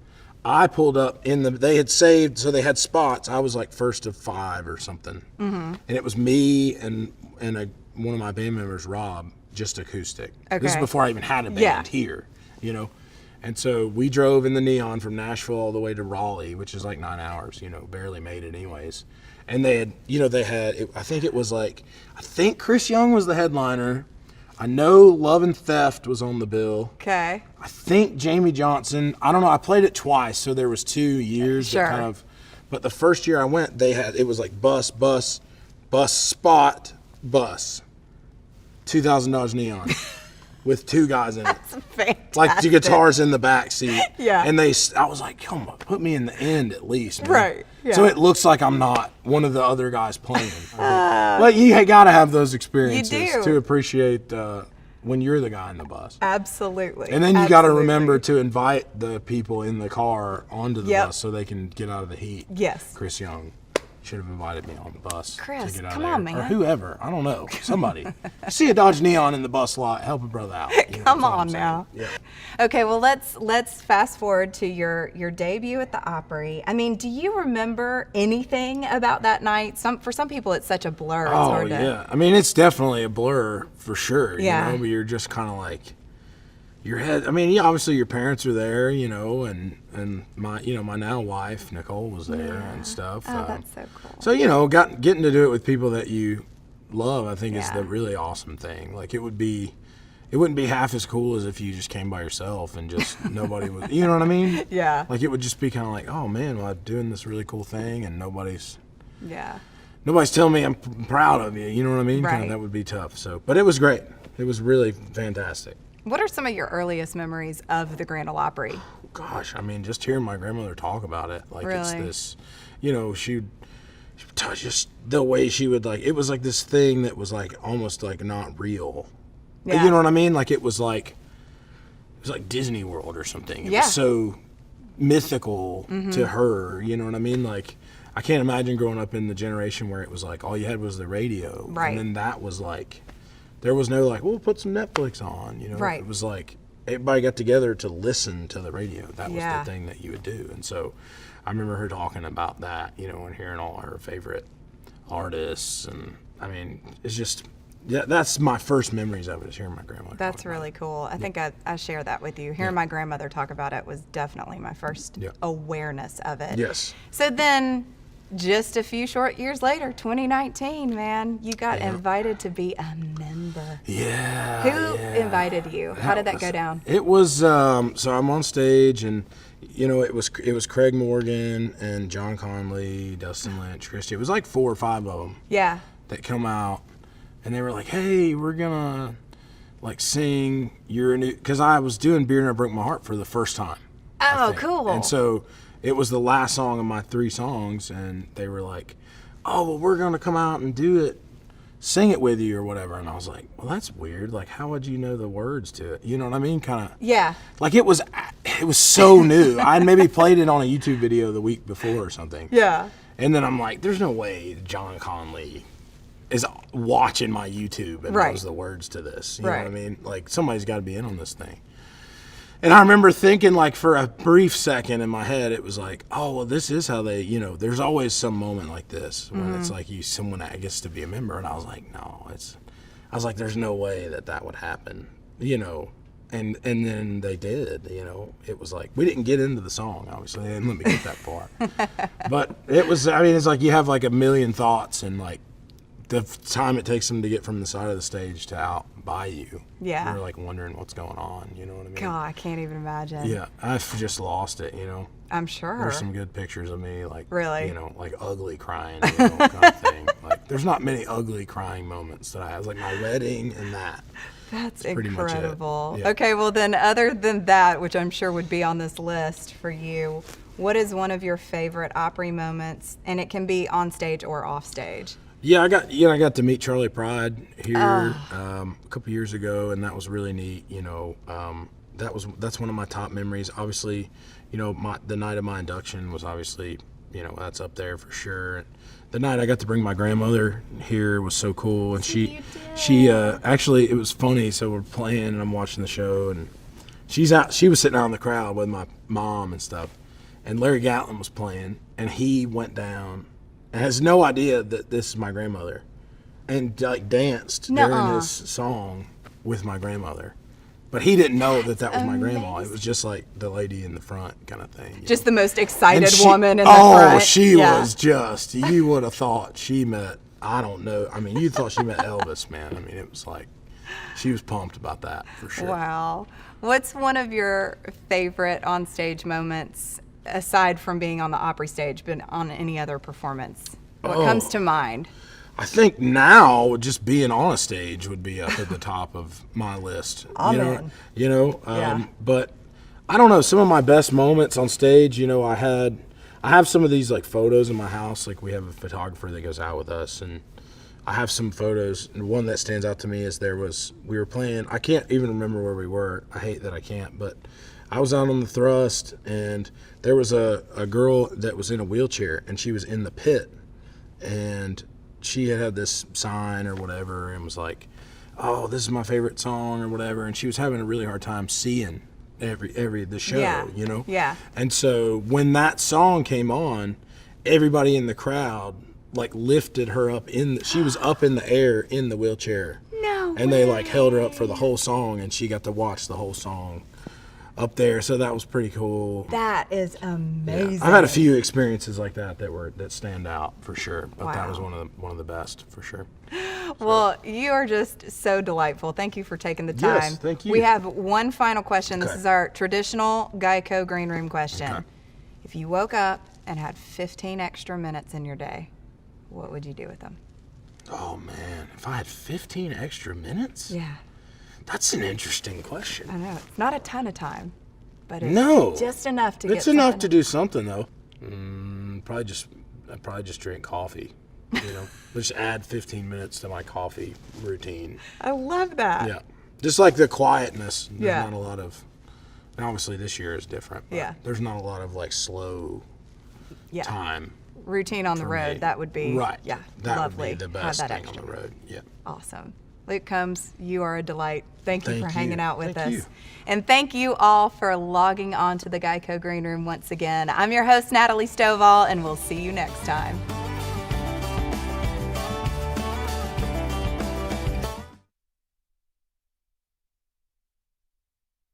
I pulled up they had saved, so they had spots. I was like first of 5 or something. And it was me and one of my band members, Rob, just acoustic. Okay. This is before I even had a band here, you know. And so we drove in the Neon from Nashville all the way to Raleigh, which is like 9 hours, you know, barely made it anyways. And they had, I think Chris Young was the headliner. I know Love and Theft was on the bill. Okay. I think Jamie Johnson, I don't know, I played it twice, so there was 2 years Sure. that kind of, but the first year I went, it was like bus, spot, bus. $2,000 Neon with 2 guys in it. That's fantastic. Like the guitars in the back seat. Yeah. And I was like, come on, put me in the end at least, man. Right. Yeah. So it looks like I'm not one of the other guys playing. But you got to have those experiences You do. to appreciate when you're the guy in the bus. Absolutely. And then you got to remember to invite the people in the car onto the Yep. bus so they can get out of the heat. Yes. Chris Young should have invited me on the bus. Chris, to get out come of there. on, man. Or whoever. I don't know. Somebody. You see a Dodge Neon in the bus lot, help a brother out. You know, Come that's all I'm on saying. now. Yeah. Okay, well let's fast forward to your debut at the Opry. I mean, do you remember anything about that night? For some people, it's such a blur. It's hard to. Yeah. I mean, it's definitely a blur for sure. Yeah. You know, but you're just kind of like, your head. I mean, yeah, obviously your parents are there, you know, and my now wife Nicole was there and stuff. Oh, that's so cool. So you know, getting to do it with people that you love, I think is the really awesome thing. Like it wouldn't be half as cool as if you just came by yourself and just nobody was. You know what I mean? Yeah. Like it would just be kind of like, oh man, well I'm doing this really cool thing and nobody's telling me I'm proud of you. You know what I mean? Right. Kinda, that would be tough. So, but it was great. It was really fantastic. What are some of your earliest memories of the Grand Ole Opry? Gosh, I mean, just hearing my grandmother talk about it, like it's Really? this, you know, just the way she would like, it was like this thing that was like almost like not real. Yeah. You know what I mean? Like it was like Disney World or something. It was so mythical to her. You know what I mean? Like I can't imagine growing up in the generation where it was like all you had was the radio, Right. and then that was like. There was no like, we'll put some Netflix on, you know. Right. It was like everybody got together to listen to the radio. That was Yeah. the thing that you would do. And so I remember her talking about that, you know, and hearing all her favorite artists. And I mean, it's just, that's my first memories of it, is hearing my grandmother. That's really cool. I think I share that with you. Hearing my grandmother talk about it was definitely my first awareness of it. Yes. So then, just a few short years later, 2019, man, you got invited to be a member. Yeah. Who invited you? How did that go down? It was, so I'm on stage and, you know, it was Craig Morgan and John Conley, Dustin Lynch, Christy. It was like 4 or 5 of them. Yeah. That come out. And they were like, hey, we're gonna like sing your new, because I was doing Beer Never Broke My Heart for the first time. Oh, cool. And so it was the last song of my 3 songs, and they were like, oh, well, we're gonna come out and do it sing it with you or whatever. And I was like, well, that's weird. Like, how would you know the words to it? You know what I mean? Kind of. Yeah. Like it was so new. I maybe played it on a YouTube video the week before or something. Yeah. And then I'm like, there's no way John Conley is watching my YouTube and knows the words to this. You know what I mean? Like, somebody's got to be in on this thing. And I remember thinking, like, for a brief second in my head, it was like, oh, well, this is how they, you know, there's always some moment like this when it's like someone that gets to be a member. And I was like, no, I was like, there's no way that would happen, you know. And then they did, you know. It was like, we didn't get into the song, obviously. They didn't let me get that far. But it was, I mean, it's like you have like a million thoughts and like the time it takes them to get from the side of the stage to out by you. Yeah. You're like wondering what's going on, you know what I mean? God, I can't even imagine. Yeah, I've just lost it, you know. I'm sure. There's some good pictures of me, like, really, you know, like ugly crying, you know, kind of thing. Like, there's not many ugly crying moments that I have, like my wedding and that. That's incredible. Yeah. Okay, well then, other than that, which I'm sure would be on this list for you, what is one of your favorite Opry moments? And it can be on stage or off stage. Yeah, I got to meet Charlie Pride here a couple years ago, and that was really neat. You know, that's one of my top memories. Obviously, you know, the night of my induction was obviously, you know, that's up there for sure. The night I got to bring my grandmother here was so cool, and she actually, it was funny. So we're playing, and I'm watching the show, and she was sitting out in the crowd with my mom and stuff, and Larry Gatlin was playing, and he went down. Has no idea that this is my grandmother, and like danced during this song with my grandmother, but he didn't know that was my grandma. It was just like the lady in the front kind of thing. Just the most excited woman in the front. Oh, she was just, you would have thought she met, I don't know. I mean, you thought she met Elvis, man. I mean, it was like, she was pumped about that for sure. Wow. What's one of your favorite on-stage moments, aside from being on the Opry stage, but on any other performance? What comes to mind? I think now just being on a stage would be up at the top of my list. Amen. You know, but I don't know, some of my best moments on stage, you know, I have some of these like photos in my house. Like, we have a photographer that goes out with us, and I have some photos, and one that stands out to me is we were playing, I can't even remember where we were. I hate that I can't, but I was out on the thrust, and there was a girl that was in a wheelchair, and she was in the pit, and she had this sign or whatever, and was like, oh, this is my favorite song or whatever, and she was having a really hard time seeing the show, you know? Yeah. And so when that song came on, everybody in the crowd like lifted her up she was up in the air in the wheelchair. No And they like held her up for the whole song, and she got to watch the whole song up there, so that was pretty cool. That is amazing. Yeah. I've had a few experiences like that stand out for sure, but that was one of the best for sure. Well, you are just so delightful. Thank you for taking the time. Yes, thank you. We have one final question. This is our traditional Geico Green Room question. Okay. If you woke up and had 15 extra minutes in your day, what would you do with them? Oh man, if I had 15 extra minutes? Yeah. That's an interesting question. I know. It's not a ton of time, but it's just enough to get It's enough to do something, though. I'd probably just drink coffee, you know. Just add 15 minutes to my coffee routine. I love that. Yeah. Just like the quietness. There's Yeah. not a lot of, and obviously this year is different, but Yeah. there's not a lot of like slow time. Routine on the for road, me. that would be Right. yeah, That lovely. would be the Have best that thing extra. on the road. Yeah. Awesome. Luke Combs, you are a delight. Thank you Thank for hanging you. out with Thank us. you. And thank you all for logging on to the Geico Green Room once again. I'm your host, Natalie Stovall, and we'll see you next time.